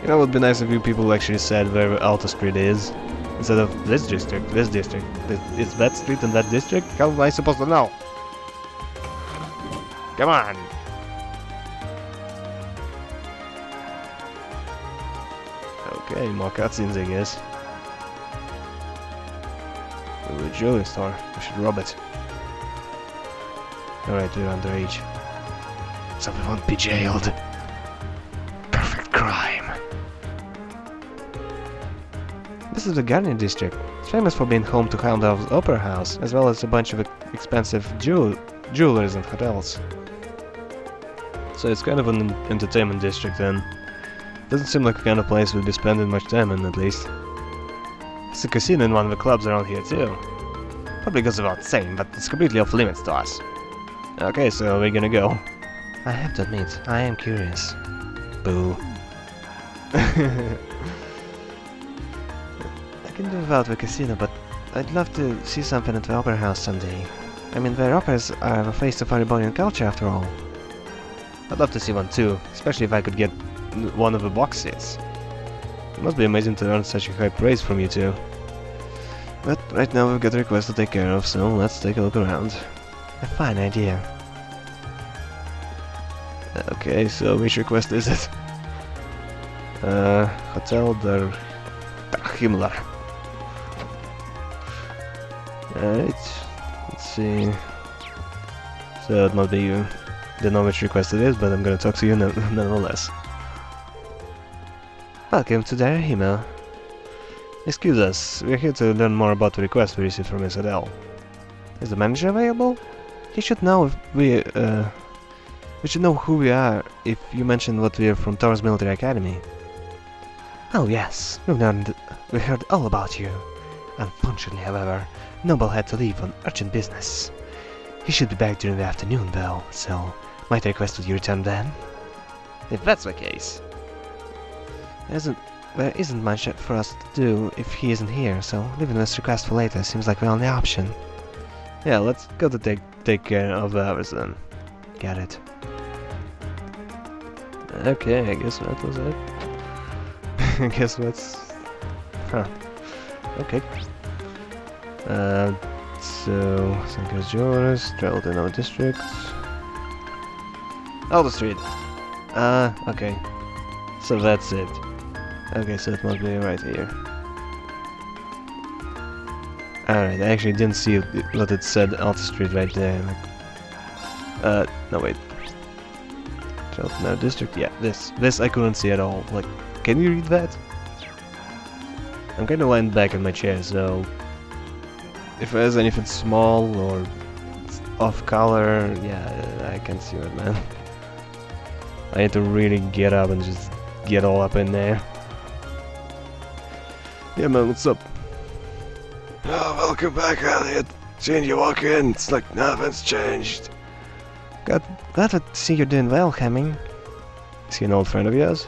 You know, it would be nice if you people actually said where Alta Street is, instead of this district, this district. Is that street in that district? How am I supposed to know? Come on! Okay, more cutscenes, I guess. Ooh, jewelry store. We should rob it. Alright, we're underage. So we won't be jailed. Perfect crime. This is the Garnier district. It's famous for being home to Heimdall's Opera House, as well as a bunch of expensive jewelers and hotels. So it's kind of an entertainment district then. Doesn't seem like the kind of place we'd be spending much time in, at least. There's a casino in one of the clubs around here too. Probably goes without saying, but it's completely off limits to us. Okay, so we're gonna go. I have to admit, I am curious. Boo. I can do without the casino, but I'd love to see something at the Opera House someday. I mean, their operas are the face of Aribonian culture after all. I'd love to see one too, especially if I could get one of the box sets. It must be amazing to earn such a high praise from you two. But right now we've got a request to take care of, so let's take a look around. A fine idea. Okay, so which request is it? Hotel der Himmler. Alright, let's see. So it must be you. Don't know which request it is, but I'm gonna talk to you nonetheless. Welcome to Der Himmel. Excuse us, we're here to learn more about the request we received from Miss Adele. Is the manager available? He should know if we should know who we are if you mention what we are from Taurus Military Academy. Oh yes, we heard all about you. Unfortunately, however, Noble had to leave on urgent business. He should be back during the afternoon though, so might I request that you return then? If that's the case. There isn't much for us to do if he isn't here, so leaving this request for later seems like the only option. Yeah, let's go to take care of ours then. Got it. Okay, I guess that was it. I guess that's... Huh. Okay. So... St. George's, travel to Nova District... Alder Street! Okay. So that's it. Okay, so it must be right here. Alright, I actually didn't see what it said Alder Street right there. No wait. No district, yeah, this I couldn't see at all. Like, can you read that? I'm kinda lying back in my chair, so if there's anything small or off color, yeah, I can see it, man. I need to really get up and just get all up in there. Yeah, man, what's up? Oh, welcome back, Elliot. Seeing you walk in, it's like nothing's changed. Glad to see you're doing well, Hemming. Is he an old friend of yours?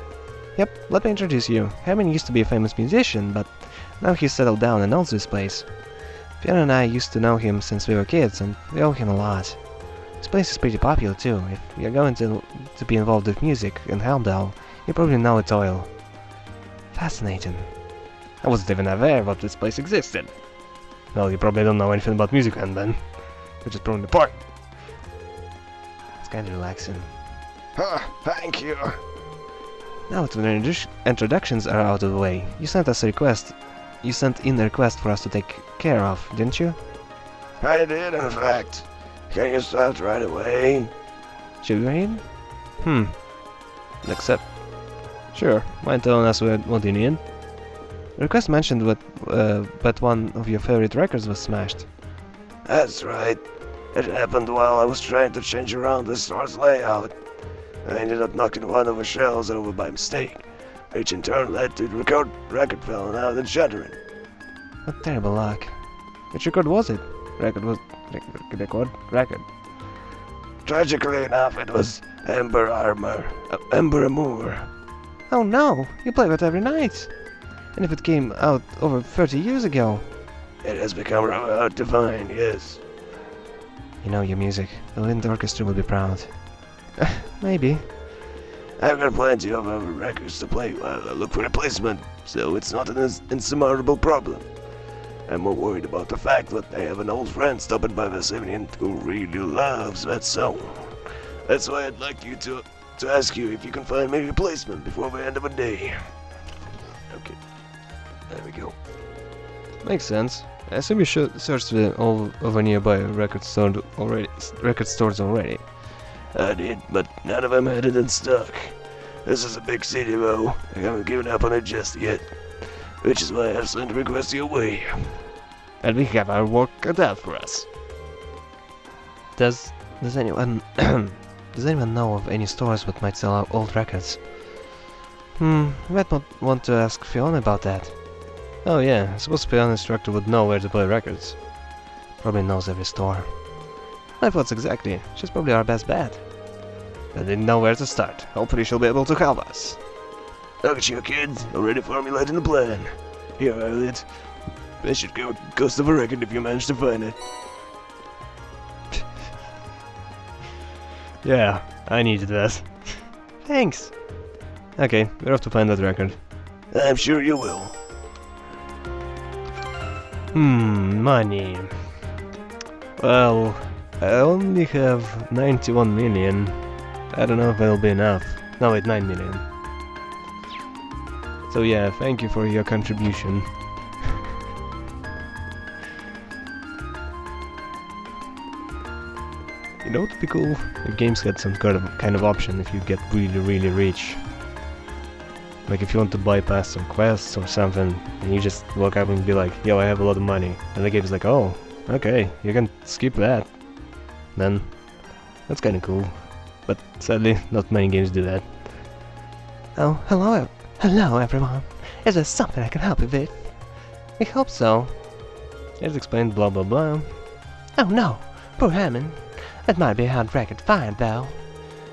Yep, let me introduce you. Hemming used to be a famous musician, but now he's settled down and owns this place. Fiona and I used to know him since we were kids, and we owe him a lot. This place is pretty popular too. If you're going to be involved with music in Helmdall, you probably know its oil. Fascinating. I wasn't even aware that this place existed. Well, you probably don't know anything about music then, which is probably the point. It's kinda relaxing. Thank you. Now that the introductions are out of the way, you sent us a request. You sent in a request for us to take care of, didn't you? I did, in fact. Can you start right away? Should we read? Accept. Sure, mind telling us what you need? The request mentioned that one of your favorite records was smashed. That's right. It happened while I was trying to change around the store's layout. I ended up knocking one of the shelves over by mistake, which in turn led to the record falling out and shattering. What terrible luck. Which record was it? Record. Tragically enough, it was Ember Amour. Oh no! You play that every night! And if it came out over 30 years ago? It has become rather hard to find, yes. You know your music. The Wind Orchestra will be proud. Maybe. I've got plenty of other records to play while I look for a replacement, so it's not an insurmountable problem. I'm more worried about the fact that I have an old friend stopping by this evening who really loves that song. That's why I'd like you to ask you if you can find me a replacement before the end of the day. Okay, there we go. Makes sense. I assume you should search all over nearby record stores already. I did, but none of them had it in stock. This is a big city though, I haven't given up on it just yet. Which is why I've sent a request your way. And we have our work cut out for us. Does anyone know of any stores that might sell out old records? You might want to ask Fiona about that. Oh yeah, I suppose Fiona instructor would know where to play records. Probably knows every store. My thoughts exactly. She's probably our best bet. I didn't know where to start. Hopefully she'll be able to help us. Look at you kids, already formulating a plan. Here, Elliot. This should go cost of a record if you manage to find it. Yeah, I needed that. Thanks. Okay, we're off to find that record. I'm sure you will. Money. Well, I only have 91 million. I don't know if that'll be enough. No, wait, 9 million. So yeah, thank you for your contribution. You know what would be cool? If games had some kind of option if you get really rich. Like if you want to bypass some quests or something, and you just walk up and be like, yo, I have a lot of money. And the game is like, oh, okay, you can skip that. Then, that's kinda cool. But sadly, not many games do that. Oh, hello everyone. Is there something I can help you with? We hope so. Just explain blah blah blah. Oh no, poor Hammond. That might be a hard record to find though.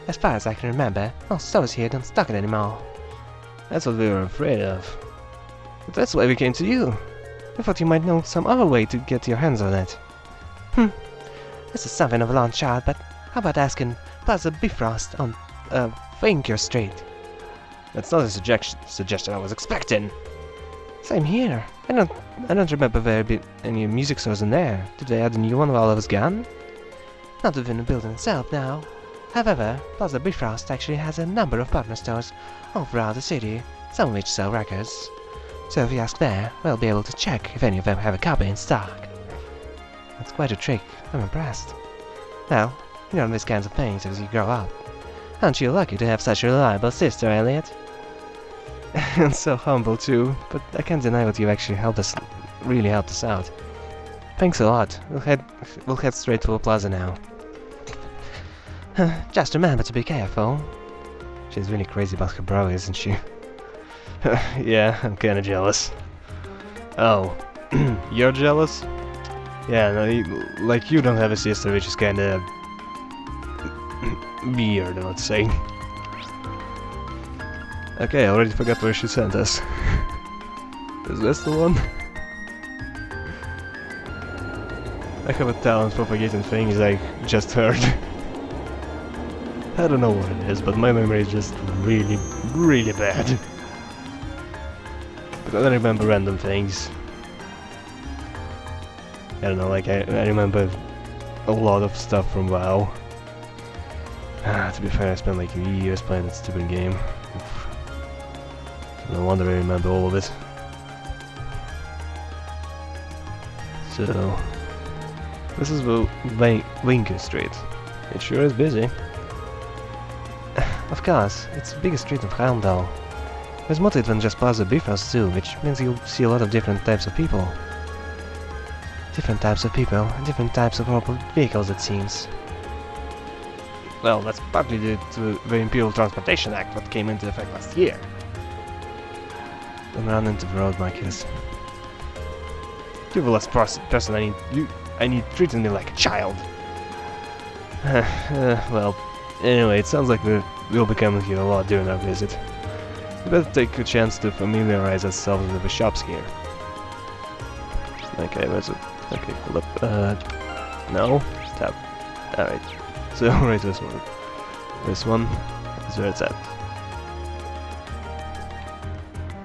As far as I can remember, all stores here don't stock it anymore. That's what we were afraid of. But that's why we came to you. I thought you might know some other way to get your hands on it. This is something of a long shot, but how about asking Plaza Bifrost on Finker Street? That's not a suggestion I was expecting. Same here. I don't remember there being any music stores in there. Did they add a new one while I was gone? Not within the building itself now. However, Plaza Bifrost actually has a number of partner stores all throughout the city, some of which sell records. So if you ask there, we'll be able to check if any of them have a copy in stock. That's quite a trick. I'm impressed. Well, you learn these kinds of things as you grow up. Aren't you lucky to have such a reliable sister, Elliot? And so humble too, but I can't deny what you actually really helped us out. Thanks a lot. We'll head straight to the plaza now. Just remember to be careful. She's really crazy about her bro, isn't she? Yeah, I'm kinda jealous. Oh, you're jealous? Yeah, no, you don't have a sister, which is kinda weird, let's say. Okay, I already forgot where she sent us. Is this the one? I have a talent for forgetting things I just heard. I don't know what it is, but my memory is just really, really bad. But I remember random things. I don't know, like I remember a lot of stuff from WoW. To be fair, I spent like years playing that stupid game. Oof. No wonder I remember all of it. So, this is the Winker Street. It sure is busy. Of course, it's the biggest street of Heimdall. There's more to it than just Plaza Bifrost too, which means you'll see a lot of different types of people. Different types of people, and different types of vehicles, it seems. Well, that's partly due to the Imperial Transportation Act that came into effect last year. Don't run into the road, Marcus. You're the last person I need treating me like a child. Well, anyway, it sounds like we'll be coming here a lot during our visit. We better take a chance to familiarize ourselves with the shops here. Okay, where's it? Okay, hold up. No? Tab. Alright. So, right, this one. This one is where it's at.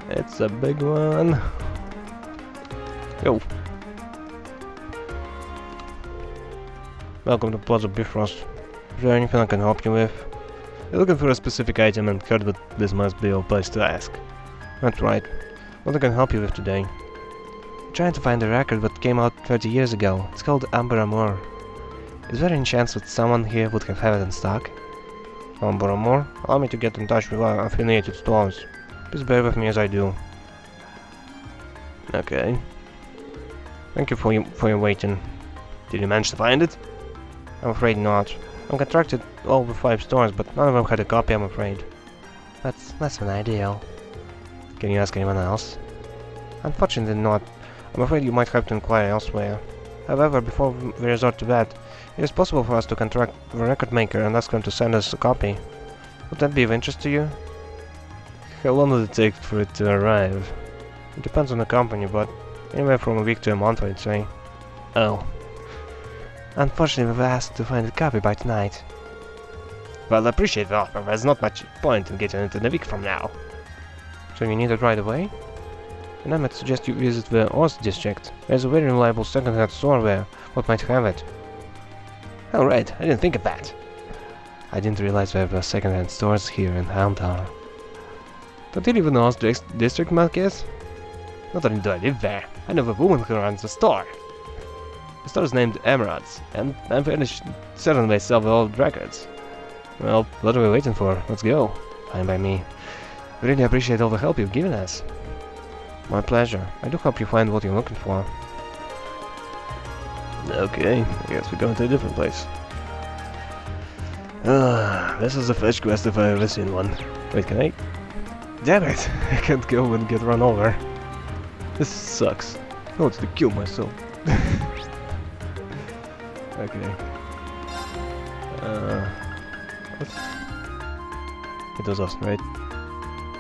It's a big one. Yo. Welcome to Plaza Bifrost. Is there anything I can help you with? You're looking for a specific item and heard that this must be your place to ask. That's right. What I can help you with today? I'm trying to find a record that came out 30 years ago. It's called Amber Amor. Is there any chance that someone here would have it in stock? Amber Amor? Allow me to get in touch with our affiliated stores. Please bear with me as I do. Okay. Thank you for your waiting. Did you manage to find it? I'm afraid not. I contracted all the 5 stores, but none of them had a copy, I'm afraid. That's less than ideal. Can you ask anyone else? Unfortunately not. I'm afraid you might have to inquire elsewhere. However, before we resort to that, it is possible for us to contract the record maker and ask them to send us a copy. Would that be of interest to you? How long would it take for it to arrive? It depends on the company, but anywhere from a week to a month, I'd say. Oh. Unfortunately, we've asked to find a copy by tonight. Well, I appreciate the offer, there's not much point in getting it in a week from now. So you need it right away? Then I might suggest you visit the Ost district. There's a very reliable second-hand store there. What might have it? Oh right, I didn't think of that. I didn't realize there were second-hand stores here in Heimdall. Don't you live in the Ost district, Marcus? Not only do I live there, I know the woman who runs the store. The store is named Emeralds, and I'm fairly certain they sell the old records. Well, what are we waiting for? Let's go. Fine by me. Really appreciate all the help you've given us. My pleasure. I do hope you find what you're looking for. Okay, I guess we're going to a different place. This is a fetch quest if I've ever seen one. Wait, can I? Damn it! I can't go and get run over. This sucks. I want to kill myself. Okay. What's... It was us, right?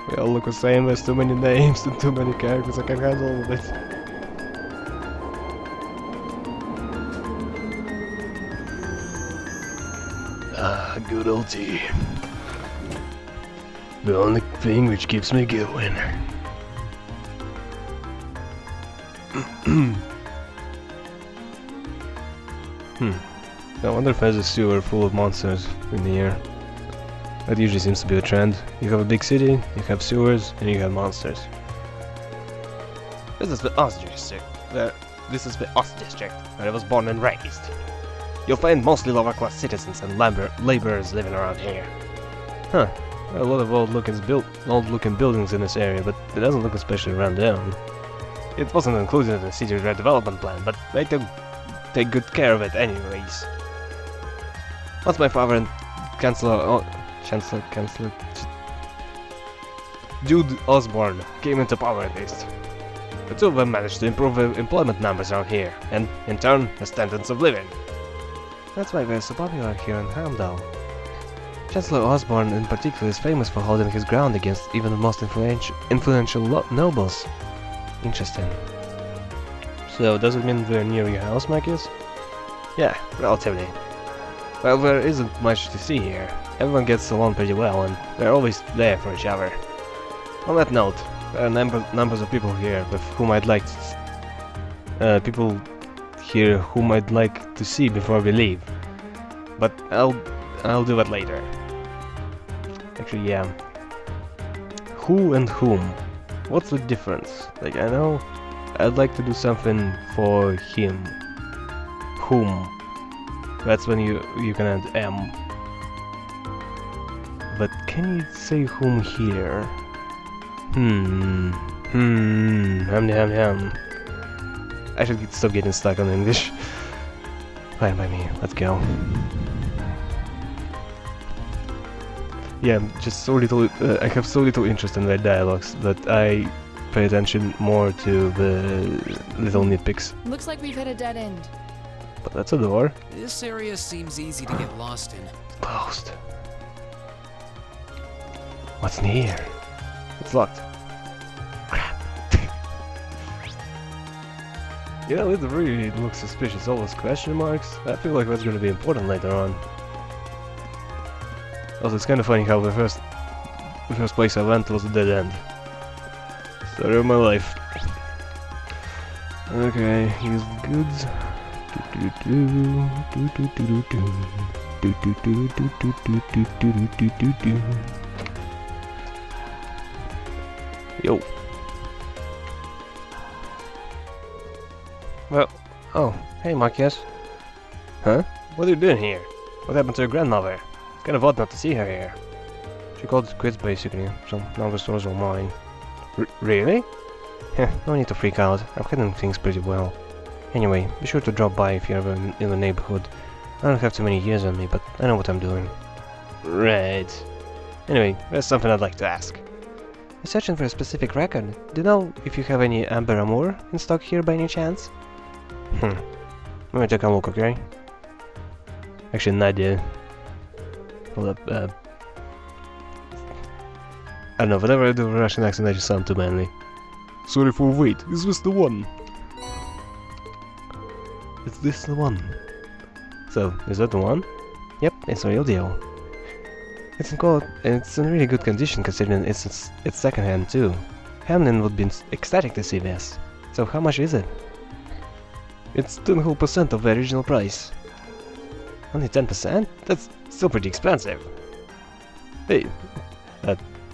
We all look the same, there's too many names and too many characters, I can't handle all of it. Ah, good old tea. The only thing which keeps me going. I wonder if there's a sewer full of monsters in the air. That usually seems to be a trend. You have a big city, you have sewers, and you have monsters. This is the Oz district. This is the Oz district, where I was born and raised. You'll find mostly lower-class citizens and laborers living around here. Huh. There are a lot of old-looking buildings in this area, but it doesn't look especially run down. It wasn't included in the city's redevelopment plan, but they take good care of it anyways. Once my father and Chancellor Jude Osborne came into power at least. The two of them managed to improve the employment numbers around here, and, in turn, the standards of living. That's why we're so popular here in Heimdall. Chancellor Osborne in particular is famous for holding his ground against even the most influential nobles. Interesting. So, does it mean we're near your house, Marcus? Yeah, relatively. Well, there isn't much to see here. Everyone gets along pretty well, and they're always there for each other. On that note, there are numbers of people here with whom I'd like to... people here whom I'd like to see before we leave. But I'll do that later. Actually, yeah. Who and whom? What's the difference? Like, I know I'd like to do something for him. Whom? That's when you can add M. But can you say whom here? I should stop getting stuck on English. Fine by me, let's go. Yeah, just so little, I have so little interest in their dialogues that I pay attention more to the little nitpicks. Looks like we've hit a dead end. But that's a door. This area seems easy to get lost in. Closed. What's in here? It's locked. Crap. You know, it really looks suspicious. All those question marks. I feel like that's going to be important later on. Also, it's kind of funny how the first place I went was a dead end. Story of my life. Okay, here's the goods. Yo. Well, oh, hey Marcus. Huh? What are you doing here? What happened to your grandmother? It's kind of odd not to see her here. She called it quits basically, so now the store's all mine. Really? Heh, no need to freak out. I'm handling things pretty well. Anyway, be sure to drop by if you're ever in the neighborhood. I don't have too many years on me, but I know what I'm doing. Right. Anyway, there's something I'd like to ask. I'm searching for a specific record. Do you know if you have any Amber Amour in stock here by any chance? Let me take a look, okay? Actually, an idea. Hold up, I don't know, whenever I do a Russian accent I just sound too manly. Sorry for wait, is this the one? Is this the one? So, is that the one? Yep, it's a real deal. It's in really good condition considering it's secondhand too. Hamlin would be ecstatic to see this. So how much is it? It's 10% of the original price. Only 10%? That's still pretty expensive. Hey,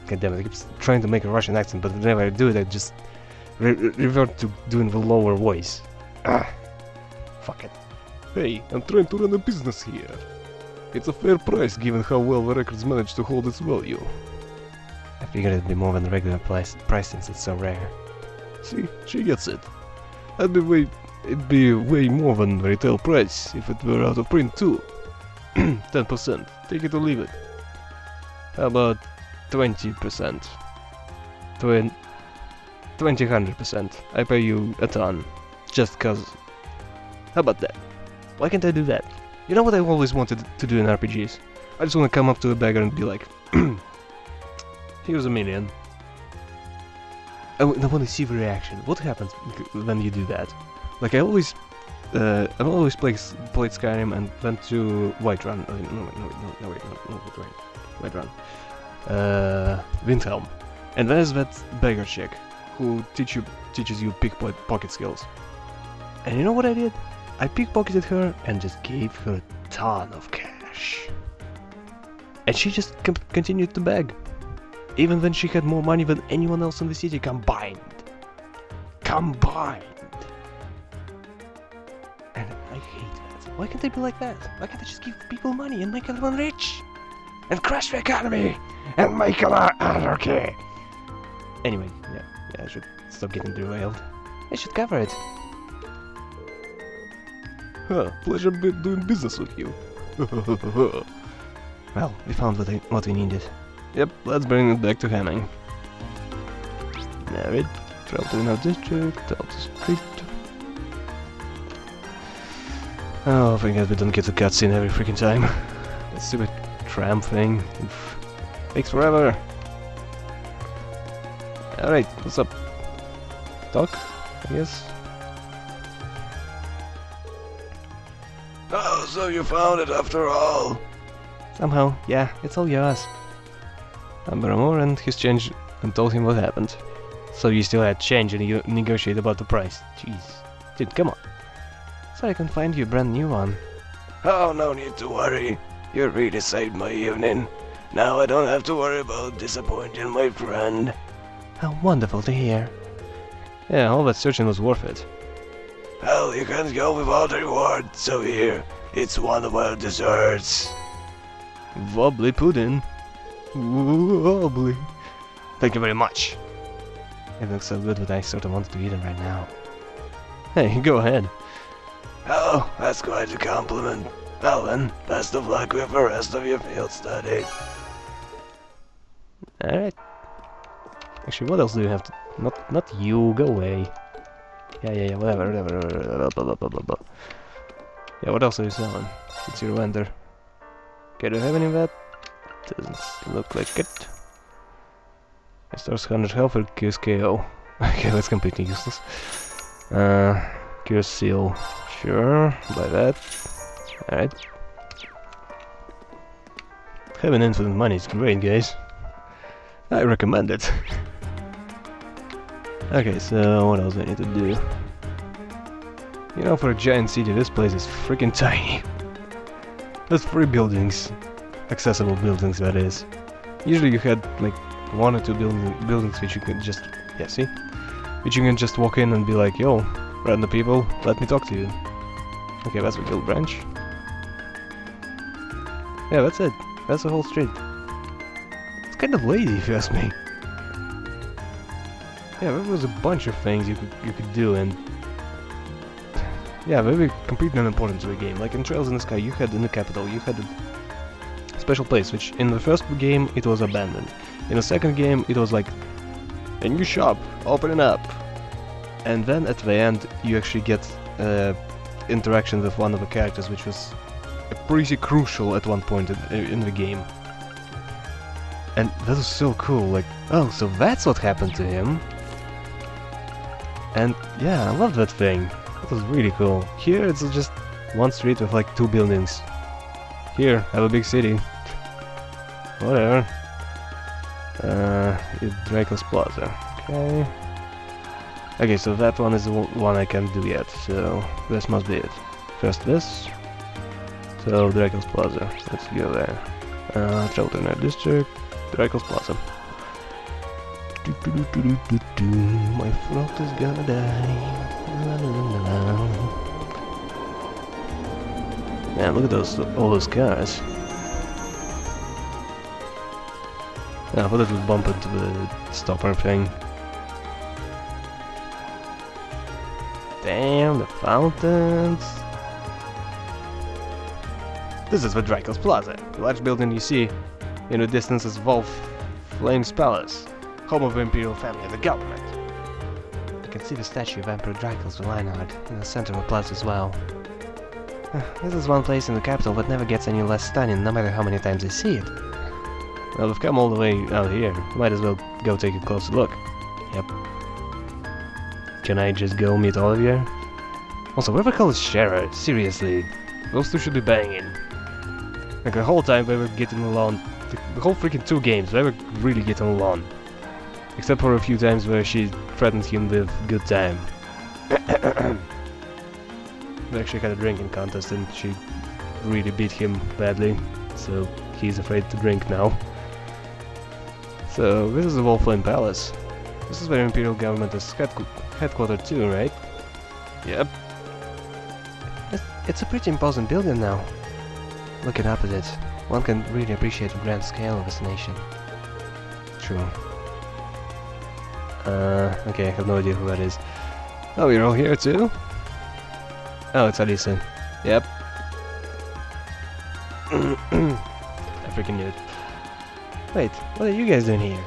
goddammit, I keep trying to make a Russian accent, but whenever I do it I just revert to doing the lower voice. Fuck it. Hey, I'm trying to run a business here. It's a fair price given how well the records managed to hold its value. I figured it'd be more than the regular price since it's so rare. See, she gets it. It'd be way more than the retail price if it were out of print too. 10%. Take it or leave it. How about 20%? 100%. I pay you a ton. Just cause. How about that? Why can't I do that? You know what I always wanted to do in RPGs? I just want to come up to a beggar and be like, here's $1 million. I want to see the reaction. What happens when you do that? Like I've always played Skyrim and went to Whiterun. Whiterun. Windhelm. And there's that beggar chick who teaches you pickpocket skills. And you know what I did? I pickpocketed her and just gave her a ton of cash. And she just continued to beg. Even when she had more money than anyone else in the city combined. And I hate that. Why can't they be like that? Why can't I just give people money and make everyone rich? And crash the economy! And make anarchy! Anyway, yeah, I should stop getting derailed. I should cover it. Huh, pleasure doing business with you. Well, we found what we needed. Yep, let's bring it back to Hemming. Narrate, travel to another district, out the street. Oh, I guess we don't get a cutscene every freaking time. That stupid tram thing. Takes forever. Alright, what's up? Talk, I guess. Oh, so you found it after all. Somehow, yeah, it's all yours. Amberamore and his change and told him what happened. So you still had change and you negotiate about the price. Jeez. Dude, come on. So I can find you a brand new one. Oh, no need to worry. You really saved my evening. Now I don't have to worry about disappointing my friend. How wonderful to hear. Yeah, all that searching was worth it. Well, you can't go without a reward, so here, it's one of our desserts. Wobbly pudding. Wobbly. Thank you very much. It looks so good that I sort of want to eat it right now. Hey, go ahead. Oh, that's quite a compliment. Well then, best of luck with the rest of your field study. Alright. Actually, what else do you have to... Not you, go away. Yeah, whatever. Blah, blah, blah. Yeah, what else are you selling? It's your vendor. Okay, do you have any of that? Doesn't look like it. Restores 100 health or cures KO. Okay, that's completely useless. Cures seal. Sure, buy that. Alright. Having infinite money is great, guys. I recommend it. Okay, so what else do I need to do? You know, for a giant city, this place is freaking tiny. There's 3 buildings. Accessible buildings, that is. Usually you had like 1 or 2 buildings which you can just... yeah, see? Which you can just walk in and be like, yo, random people, let me talk to you. Okay, that's the guild branch. Yeah, that's it. That's the whole street. It's kind of lazy if you ask me. Yeah, there was a bunch of things you could do, and yeah, they were completely unimportant to the game. Like in Trails in the Sky, you had in the capital, you had a special place, which in the first game it was abandoned. In the second game it was like a new shop, opening up, and then at the end you actually get interaction with one of the characters, which was pretty crucial at one point in the game. And that was so cool, like, oh, so that's what happened to him. And yeah, I love that thing. That was really cool. Here it's just one street with like 2 buildings. Here, have a big city. Whatever. Draco's Plaza. Okay. Okay, so that one is the one I can't do yet, so this must be it. First this. So, Draco's Plaza. Let's go there. Travel to another district. Draco's Plaza. My throat is gonna die. Man, look at all those cars. Yeah, but it will bump into the stopper thing. Damn, the fountains. This is the Draco's Plaza, the large building you see in the distance is Wolf Flame's Palace, home of the Imperial family and the government. You can see the statue of Emperor Dracos Reinhard in the center of the plaza as well. This is one place in the capital that never gets any less stunning, no matter how many times I see it. Well, we've come all the way out here. Might as well go take a closer look. Yep. Can I just go meet all of you? Also, whoever calls Shara, seriously, those two should be banging. Like the whole time they were getting along, the whole freaking 2 games, they were really getting along. Except for a few times where she threatened him with good time. They actually had a drinking contest and she really beat him badly, so he's afraid to drink now. So, this is the Wolflame Palace. This is where Imperial government is headquartered too, right? Yep. It's a pretty imposing building now. Looking up at it, one can really appreciate the grand scale of this nation. True. Okay, I have no idea who that is. Oh, you're all here too? Oh, it's Alisa. Yep. I freaking knew it. Wait, what are you guys doing here?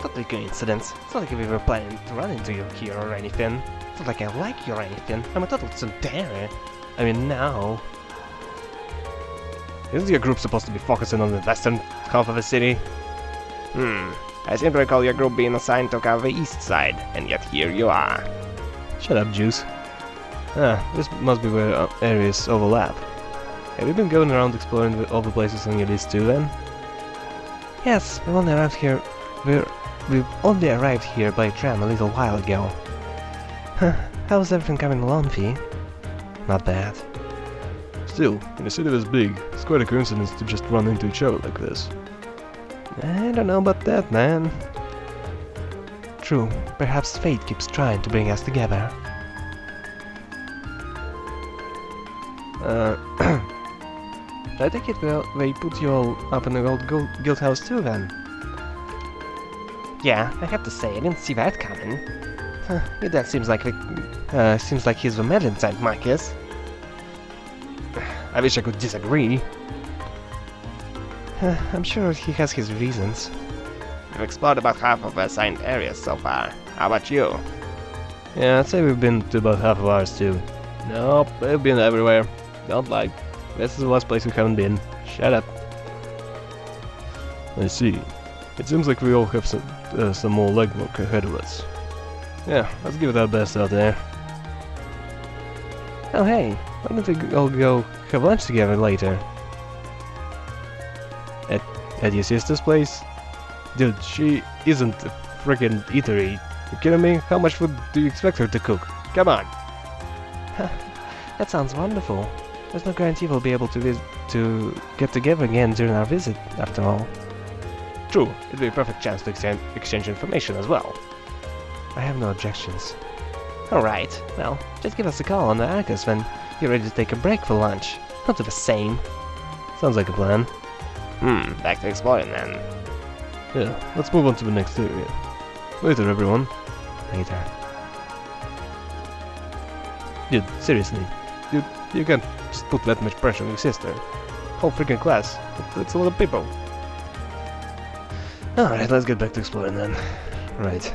Totally coincidence. It's not like we were planning to run into you here or anything. It's not like I like you or anything. I'm a total tsundere. I mean, now. Isn't your group supposed to be focusing on the western half of the city? I seem to recall your group being assigned to cover the east side, and yet here you are. Shut up, Juice. Ah, this must be where areas overlap. Have you been going around exploring all the places on your list too, then? Yes, we've only arrived here by tram a little while ago. How's everything coming along, Fee? Not bad. Still, in a city this big, it's quite a coincidence to just run into each other like this. I don't know about that, man. True, perhaps fate keeps trying to bring us together. I take it they put you all up in the old guild house too, then? Yeah, I have to say, I didn't see that coming. Your dad seems like he's the meddling type, Marcus. I wish I could disagree. I'm sure he has his reasons. We've explored about half of the assigned areas so far. How about you? Yeah, I'd say we've been to about half of ours too. Nope, we've been everywhere. Don't lie. This is the last place we haven't been. Shut up. I see. It seems like we all have some more legwork ahead of us. Yeah, let's give it our best out there. Oh hey, why don't we all go have lunch together later? At your sister's place? Dude, she isn't a freaking eatery. You kidding me? How much food do you expect her to cook? Come on! That sounds wonderful. There's no guarantee we'll be able to get together again during our visit, after all. True, it'd be a perfect chance to exchange information as well. I have no objections. Alright, well, just give us a call on the Arcus when you're ready to take a break for lunch. Not do the same. Sounds like a plan. Back to exploring then. Yeah, let's move on to the next area. Later, everyone. Later. Dude, seriously. Dude, you can't just put that much pressure on your sister. Whole freaking class. That's a lot of people. Alright, let's get back to exploring then. Right.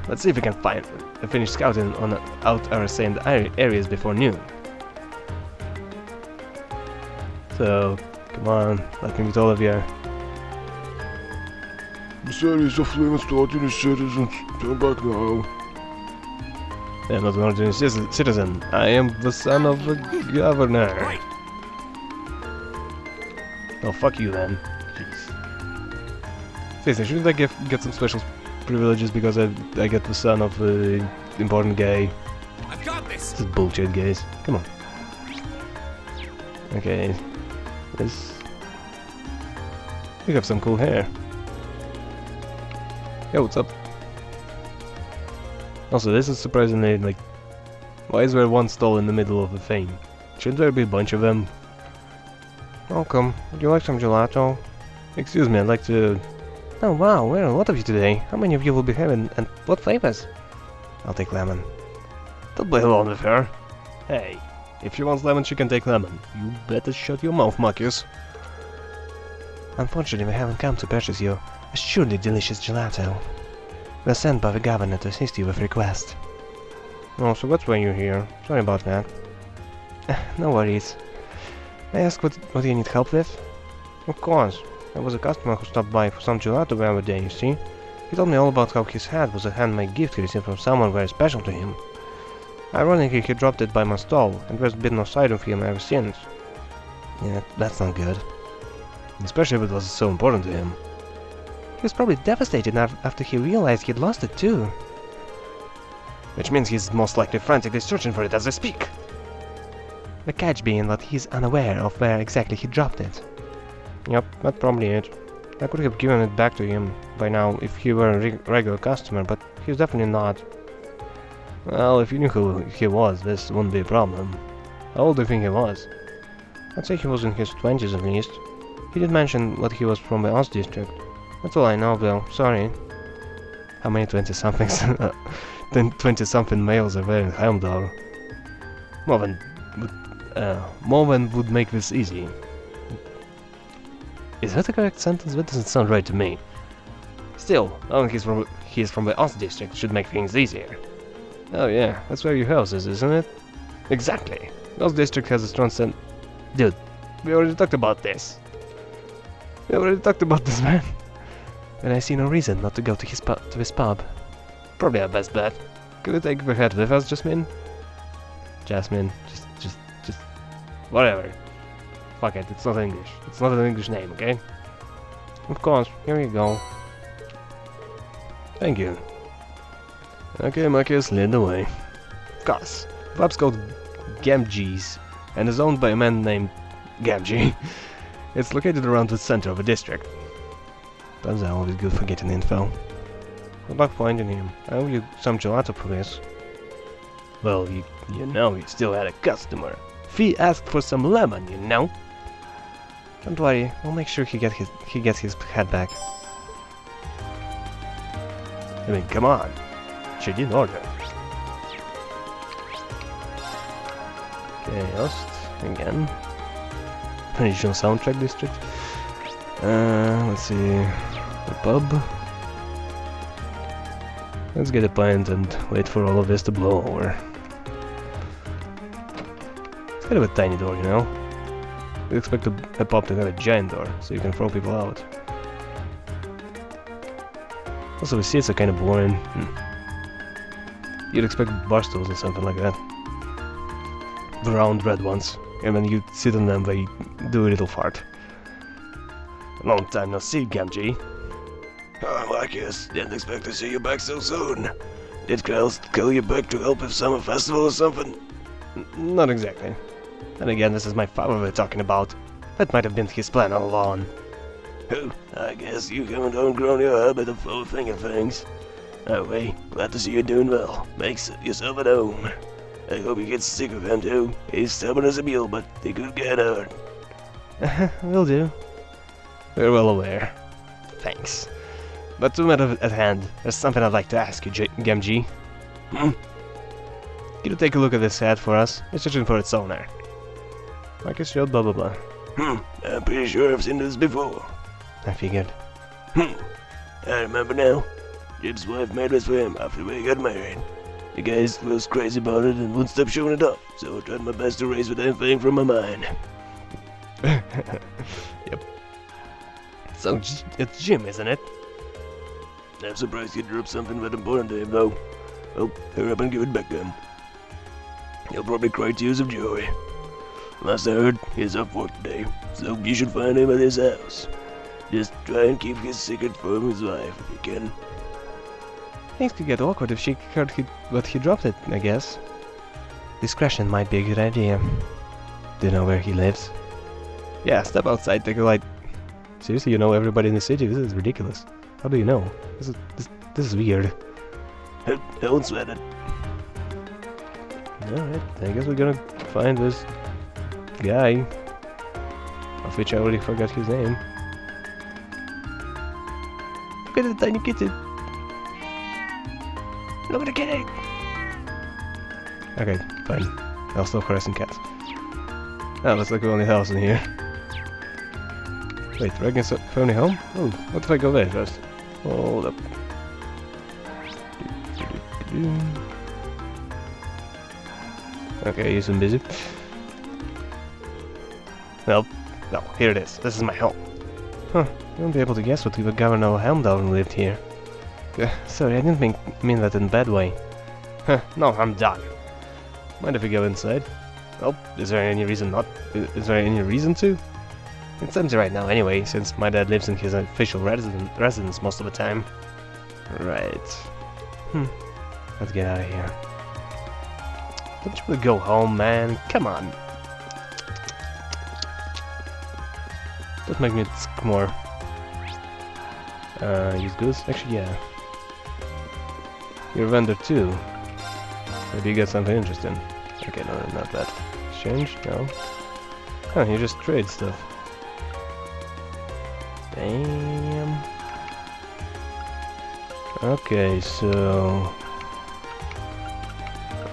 Let's see if we can finish scouting out our assigned areas before noon. So, come on, let me meet all of you. The city is a flaming ordinary citizens. Turn back now. I am not an ordinary citizen. I am the son of the governor. Right. Oh, fuck you then. Jeez. Seriously, shouldn't I get some special privileges because I get the son of the important guy? I've got this. This is bullshit, guys. Come on. Okay. You have some cool hair. Yo, what's up? Also, this is surprisingly, like, why is there one stall in the middle of the thing? Shouldn't there be a bunch of them? Welcome. Would you like some gelato? Excuse me, I'd like to... Oh wow, there are a lot of you today. How many of you will be having, and what flavors? I'll take lemon. Don't play along with her. Hey, if she wants lemon, she can take lemon. You better shut your mouth, Marcus. Unfortunately, we haven't come to purchase your assuredly delicious gelato. We're sent by the governor to assist you with request. Oh, so that's why you're here. Sorry about that. No worries. May I ask what you need help with? Of course. There was a customer who stopped by for some gelato the other day, you see. He told me all about how his hat was a handmade gift he received from someone very special to him. Ironically, he dropped it by my stall, and there's been no sight of him ever since. Yeah, that's not good. Especially if it was so important to him. He was probably devastated after he realized he'd lost it too. Which means he's most likely frantically searching for it as I speak. The catch being that he's unaware of where exactly he dropped it. Yep, that's probably it. I could have given it back to him by now if he were a regular customer, but he's definitely not. Well, if you knew who he was, this wouldn't be a problem. How old do you think he was? I'd say he was in his 20s at least. He did mention that he was from the Oz district. That's all I know though, sorry. How many 20-somethings? 20-something males are there in Heimdall. More than would make this easy. Is that the correct sentence? That doesn't sound right to me. Still, knowing he's from the Oz district should make things easier. Oh yeah, that's where your house is, isn't it? Exactly. The Oz district has a strong scent. Dude, we already talked about this. Man. And I see no reason not to go to his pub. Probably our best bet. Could we take the head with us, Jasmine? Jasmine, just whatever. Fuck it, it's not English. It's not an English name, okay? Of course, here you go. Thank you. Okay, Marcus, lead the way. Of course. The pub's called Gamgee's, and is owned by a man named Gamgee. It's located around the center of the district. That's always good for getting info. Good luck finding him. I owe you some gelato for this. Well, you know you still had a customer. Fee asked for some lemon, you know. Don't worry, we'll make sure he gets his hat back. I mean, come on. She didn't order. Okay, Ost, again. Regional soundtrack district. Let's see. The pub. Let's get a pint and wait for all of this to blow over. It's kind of a tiny door, you know? You'd expect a pub to have a giant door, so you can throw people out. Also, the seats are kind of boring. You'd expect bar stools or something like that. The round red ones. And when you sit on them, they do a little fart. Long time no see, Gamgee. Oh, Marcus, didn't expect to see you back so soon. Did Krell call you back to help with summer festival or something? Not exactly. And again, this is my father we're talking about. That might have been his plan all along. Oh, I guess you haven't outgrown your habit of overthinking things. Anyway, glad to see you doing well. Make yourself at home. I hope you get sick of him too. He's stubborn as a mule, but he could get hurt. Will do. We're well aware. Thanks. But to matter at hand, there's something I'd like to ask you, Gamgee. Can you take a look at this hat for us? It's searching for its owner. Marcus showed blah blah blah. I'm pretty sure I've seen this before. I figured. I remember now. Jim's wife made this for him after we got married. The guy was crazy about it and wouldn't stop showing it off, so I tried my best to erase the damn thing from my mind. Yep. So, it's Jim, isn't it? I'm surprised you dropped something that important to him, though. Well, hurry up and give it back to him. He'll probably cry tears of joy. Last I heard, he's off work today, so you should find him at his house. Just try and keep his secret from his wife if you can. Things could get awkward if she heard that he dropped it, I guess. Discretion might be a good idea. Do you know where he lives? Yeah, step outside, take a light. Seriously, you know everybody in the city? This is ridiculous. How do you know? This is weird. Don't sweat it. Alright, I guess we're gonna find this guy. Of which I already forgot his name. Look at the tiny kitten. Look at the kitty. Okay, fine. I'll stop harassing cats. Oh, looks like we only house in here. Wait, Regan's phony home? Oh, what if I go there first? Hold up. Okay, he's been busy. Well, no, here it is. This is my home. Huh, you won't be able to guess what if Governor Helmdall lived here. Sorry, I didn't mean that in a bad way. Huh, no, I'm done. Mind if we go inside? Oh, is there any reason not? Is there any reason to? It's empty right now anyway, since my dad lives in his official residence most of the time. Right. Let's get out of here. Don't you want to go home, man? Come on. Don't make me more. Use goods? Actually, yeah. You're a vendor too. Maybe you get something interesting. Okay, no, not that. Exchange? No. Huh, you just trade stuff. Damn. Okay, so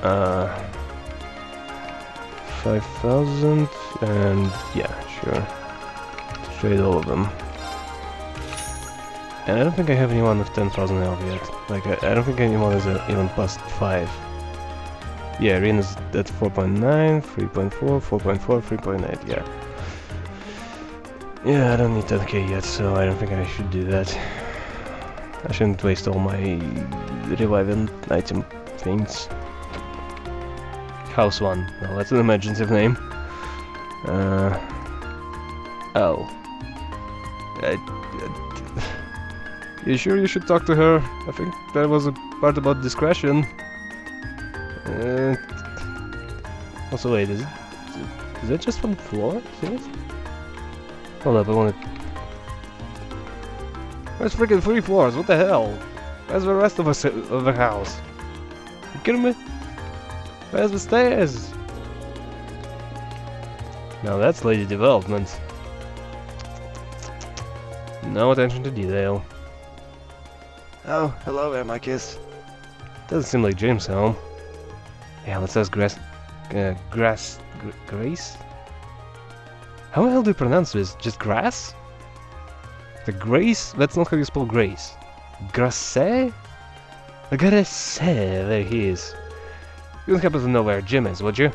5,000 and yeah, sure. Trade all of them. And I don't think I have anyone with 10,000 health yet. Like, I don't think anyone is even past 5. Yeah, Rena's at 4.9, 3.4, 4.4, 3.8, yeah. Yeah, I don't need 10k yet, so I don't think I should do that. I shouldn't waste all my reviving item things. House 1. Well, that's an imaginative name. Oh. You sure you should talk to her? I think that was a part about discretion. Also, wait, is that just one floor? Is it? Hold up, I want to... There's freaking 3 floors, what the hell? Where's the rest of the house? You kidding me? Where's the stairs? Now that's lady development. No attention to detail. Oh, hello there, Marcus. Doesn't seem like James' home. Yeah, let's ask Grace? How the hell do you pronounce this? Just grass? The Grace? That's not how you spell Grace. Grace? Grace, there he is. You don't happen to know where Jim is, would you?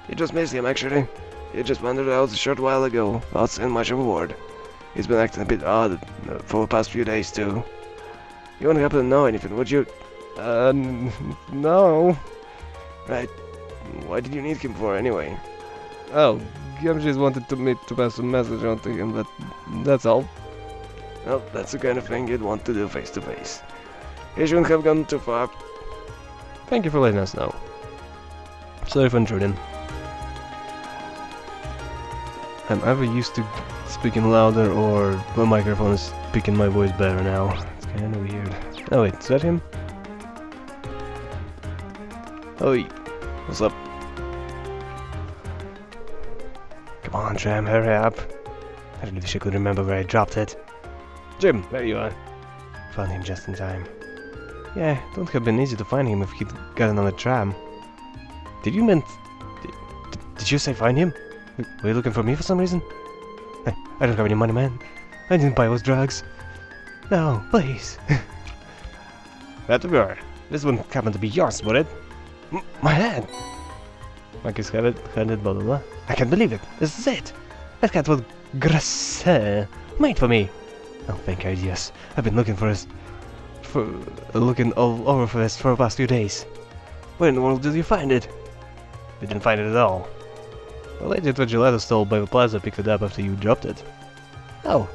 You just missed him, actually. He just wandered out a short while ago, without saying much of a word. He's been acting a bit odd for the past few days, too. You wouldn't happen to know anything, would you? No. Right. Why did you need him for, anyway? Oh, Gamgees wanted me to pass a message on to him, but that's all. Well, that's the kind of thing you'd want to do face to face. He shouldn't have gone too far. Thank you for letting us know. Sorry for intruding. I'm either used to speaking louder or my microphone is picking my voice better now. It's kinda weird. Oh wait, is that him? Oi, what's up? Come on, Tram, hurry up. I really wish I could remember where I dropped it. Jim, there you are. Found him just in time. Yeah, it wouldn't have been easy to find him if he'd gotten on a tram. Did you mean... Did you say find him? Were you looking for me for some reason? I don't have any money, man. I didn't buy those drugs. No, please. That we are. This wouldn't happen to be yours, would it? My hand! Marcus handed blah blah blah. I can't believe it. This is it. That cat was Grace made for me. Oh, thank God, yes. I've been looking for this. Looking all over for this for the past few days. Where in the world did you find it? We didn't find it at all. The lady at the gelato stole by the plaza picked it up after you dropped it. Oh.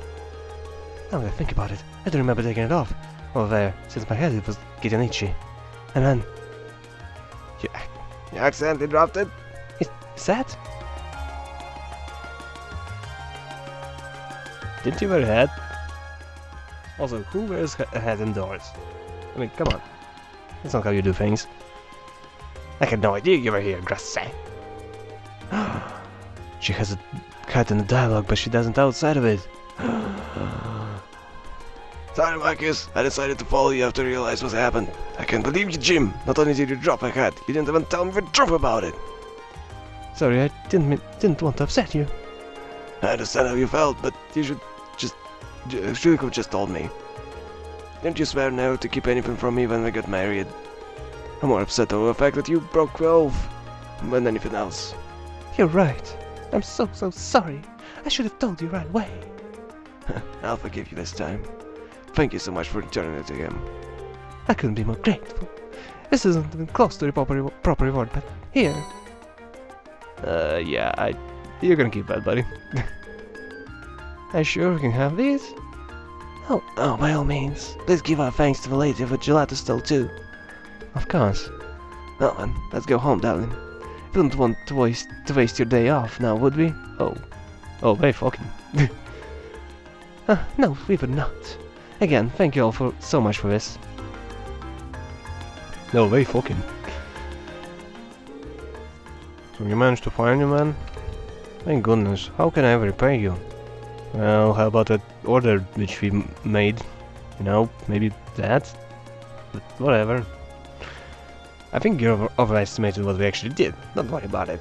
Now that I think about it, I don't remember taking it off. Over there, since my head was getting itchy. And then... You accidentally dropped it? Is that? Didn't you wear a hat? Also, who wears a hat indoors? I mean, come on. That's not how you do things. I had no idea you were here, Grace. She has a hat in the dialogue, but she doesn't outside of it. Sorry, Marcus. I decided to follow you after I realized what happened. I can't believe you, Jim. Not only did you drop a hat, you didn't even tell me the truth about it. Sorry, I didn't want to upset you. I understand how you felt, but you should have just told me. Didn't you swear never to keep anything from me when we got married? I'm more upset over the fact that you broke the oath than anything else. You're right. I'm so sorry. I should have told you right away. I'll forgive you this time. Thank you so much for returning it to him. I couldn't be more grateful. This isn't even close to the proper reward, but here. Yeah, you're gonna keep that, buddy. Are you sure we can have these? Oh, by all means. Please give our thanks to the lady of the gelato stall too. Of course. Well then, let's go home, darling. We don't want to waste your day off now, would we? Oh, hey, fucking. No, we would not. Again, thank you all so much for this. No way, fucking. So you managed to find him, man? Thank goodness. How can I ever repay you? Well, how about that order which we made? You know, maybe that? But whatever. I think you overestimated what we actually did. Don't worry about it.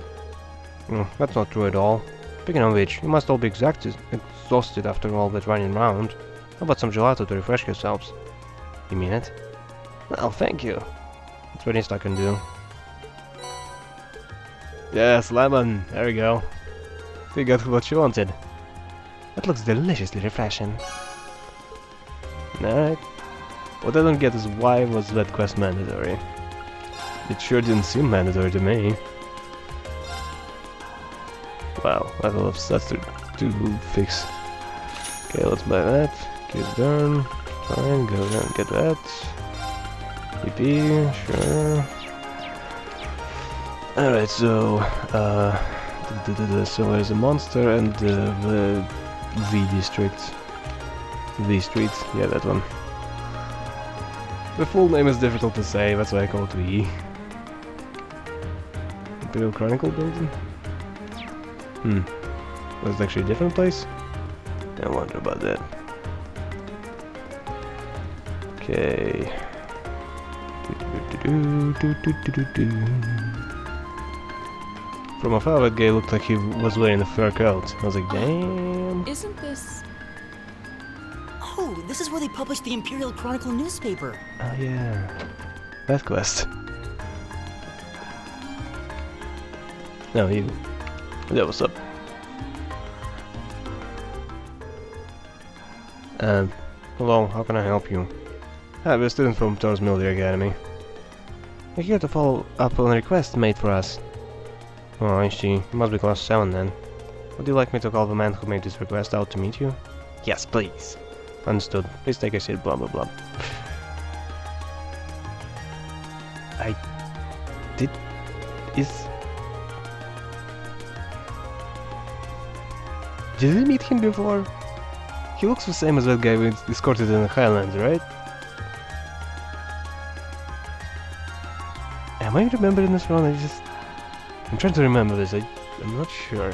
That's not true at all. Speaking of which, you must all be exhausted after all that running around. How about some gelato to refresh yourselves? You mean it? Well, thank you. That's the least I can do. Yes, lemon. There we go. You got what you wanted. That looks deliciously refreshing. Alright. What I don't get is why was that quest mandatory? It sure didn't seem mandatory to me. Wow, I thought that's to fix. Okay, let's buy that. Get it done. Fine, go down and get that. PP, sure. Alright, so so there's a monster and the V district. V Street, yeah, that one. The full name is difficult to say, that's why I call it V. Imperial Chronicle building? Was it actually a different place? I wonder about that. Okay. From afar, that guy looked like he was wearing a fur coat. I was like, damn. Isn't this... Oh, this is where they published the Imperial Chronicle newspaper. Oh yeah. That quest. No, you. Yeah, what's up? Hello, how can I help you? I'm a student from Thor's Military Academy. We're here to follow up on a request made for us. Oh, I see. You must be class 7 then. Would you like me to call the man who made this request out to meet you? Yes, please. Understood. Please take a seat, blah blah blah. Did I meet him before? He looks the same as that guy we escorted in the Highlands, right? Am I remembering this wrong? I'm trying to remember this, I'm not sure.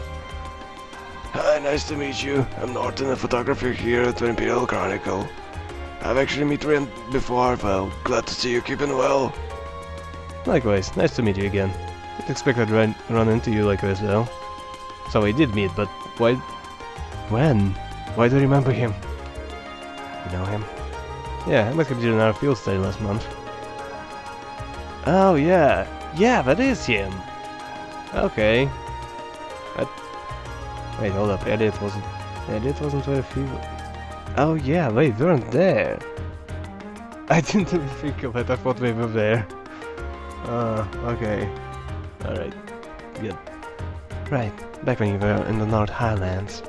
Hi, nice to meet you. I'm Norton, a photographer here at the Imperial Chronicle. I've actually met Ren before, well, glad to see you keeping well. Likewise, nice to meet you again. Didn't expect I'd run into you like this though. So we did meet, but why? When? Why do I remember him? You know him? Yeah, I met him during our field study last month. Oh yeah, that is him. Okay. Wait, hold up. Edit wasn't where few. Oh yeah, wait, they weren't there. I didn't even think of it. I thought we were there. Okay. Alright. Good. Right, back when you were in the North Highlands.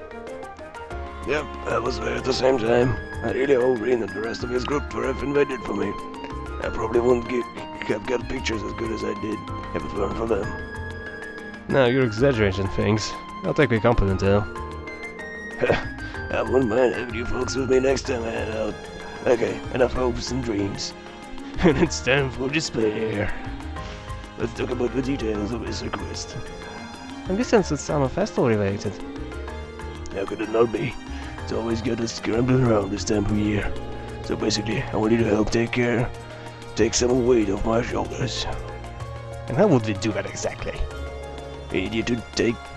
Yep, I was there at the same time. I really hope Ren and the rest of his group were invaded for me. I probably wouldn't have got pictures as good as I did if it weren't for them. No, you're exaggerating things. I'll take your compliment though. I wouldn't mind having you folks with me next time I head out. Okay, enough hopes and dreams. And it's time for despair. Let's talk about the details of his request. I'm guessing it's summer festival related. How could it not be? It's always got us scrambling around this time of year. So basically, I want you to help take some weight off my shoulders. And how would we do that exactly? We need you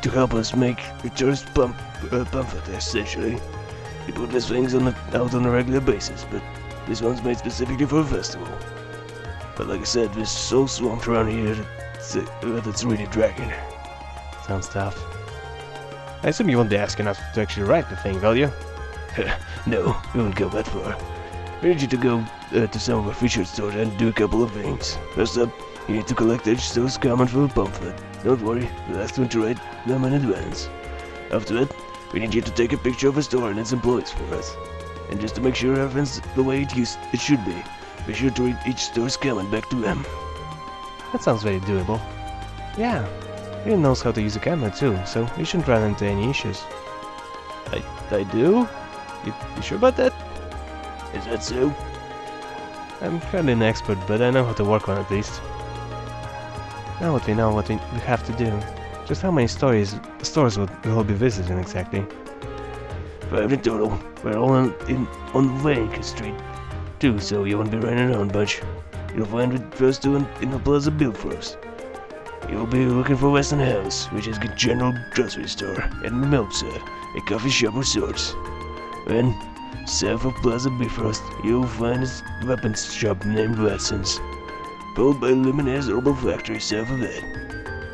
to help us make the tourist pamphlet, essentially. We put these things out on a regular basis, but this one's made specifically for a festival. But like I said, we're so swamped around here that it's really dragging. Sounds tough. I assume you won't be asking us to actually write the thing, will you? No, we won't go that far. We need you to go to some of our featured stores and do a couple of things. First up, you need to collect each store's comment for a pamphlet. Don't worry, we'll ask them to write them in advance. After that, we need you to take a picture of a store and its employees for us. And just to make sure everything's the way it should be sure to read each store's comment back to them. That sounds very doable. Yeah, he knows how to use a camera too, so we shouldn't run into any issues. I do? You sure about that? Is that so? I'm hardly an expert, but I know how to work on it at least. Now that we know what we have to do, just how many stores we'll be visiting exactly? 5 in total. We're all on Vancouver Street, too, so you won't be running around much. You'll find the first two in the Plaza Billfrost. You'll be looking for Weston House, which is a general grocery store, and Meltzer, a coffee shop of sorts. Then, south of Plaza Bifrost, you'll find a weapons shop named Watson's, followed by Luminaire's Herbal Factory south of it.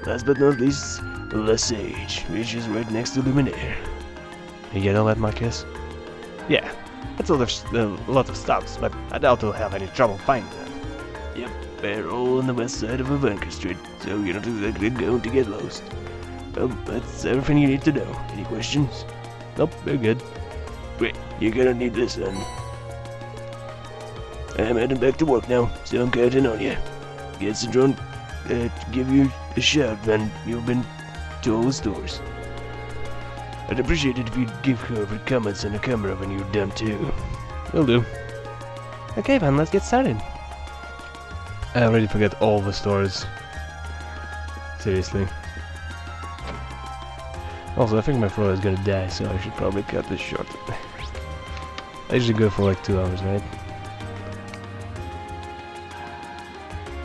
Last but not least, La Sage, which is right next to Luminaire. You get all that, Marcus? Yeah, that's a lot of stops, but I doubt we'll have any trouble finding them. Yep, they're all on the west side of Vancouver Street, so you're not exactly going to get lost. Well, that's everything you need to know. Any questions? Nope, we're good. Great, you're gonna need this then. I'm heading back to work now, so I'm counting on you. Get Citron to give you a shout when you've been to all the stores. I'd appreciate it if you'd give her the comments on the camera when you're done too. Will do. Okay, man, let's get started. I already forgot all the stores. Seriously. Also, I think my throat is gonna die, so I should probably cut this short. I usually go for like 2 hours, right?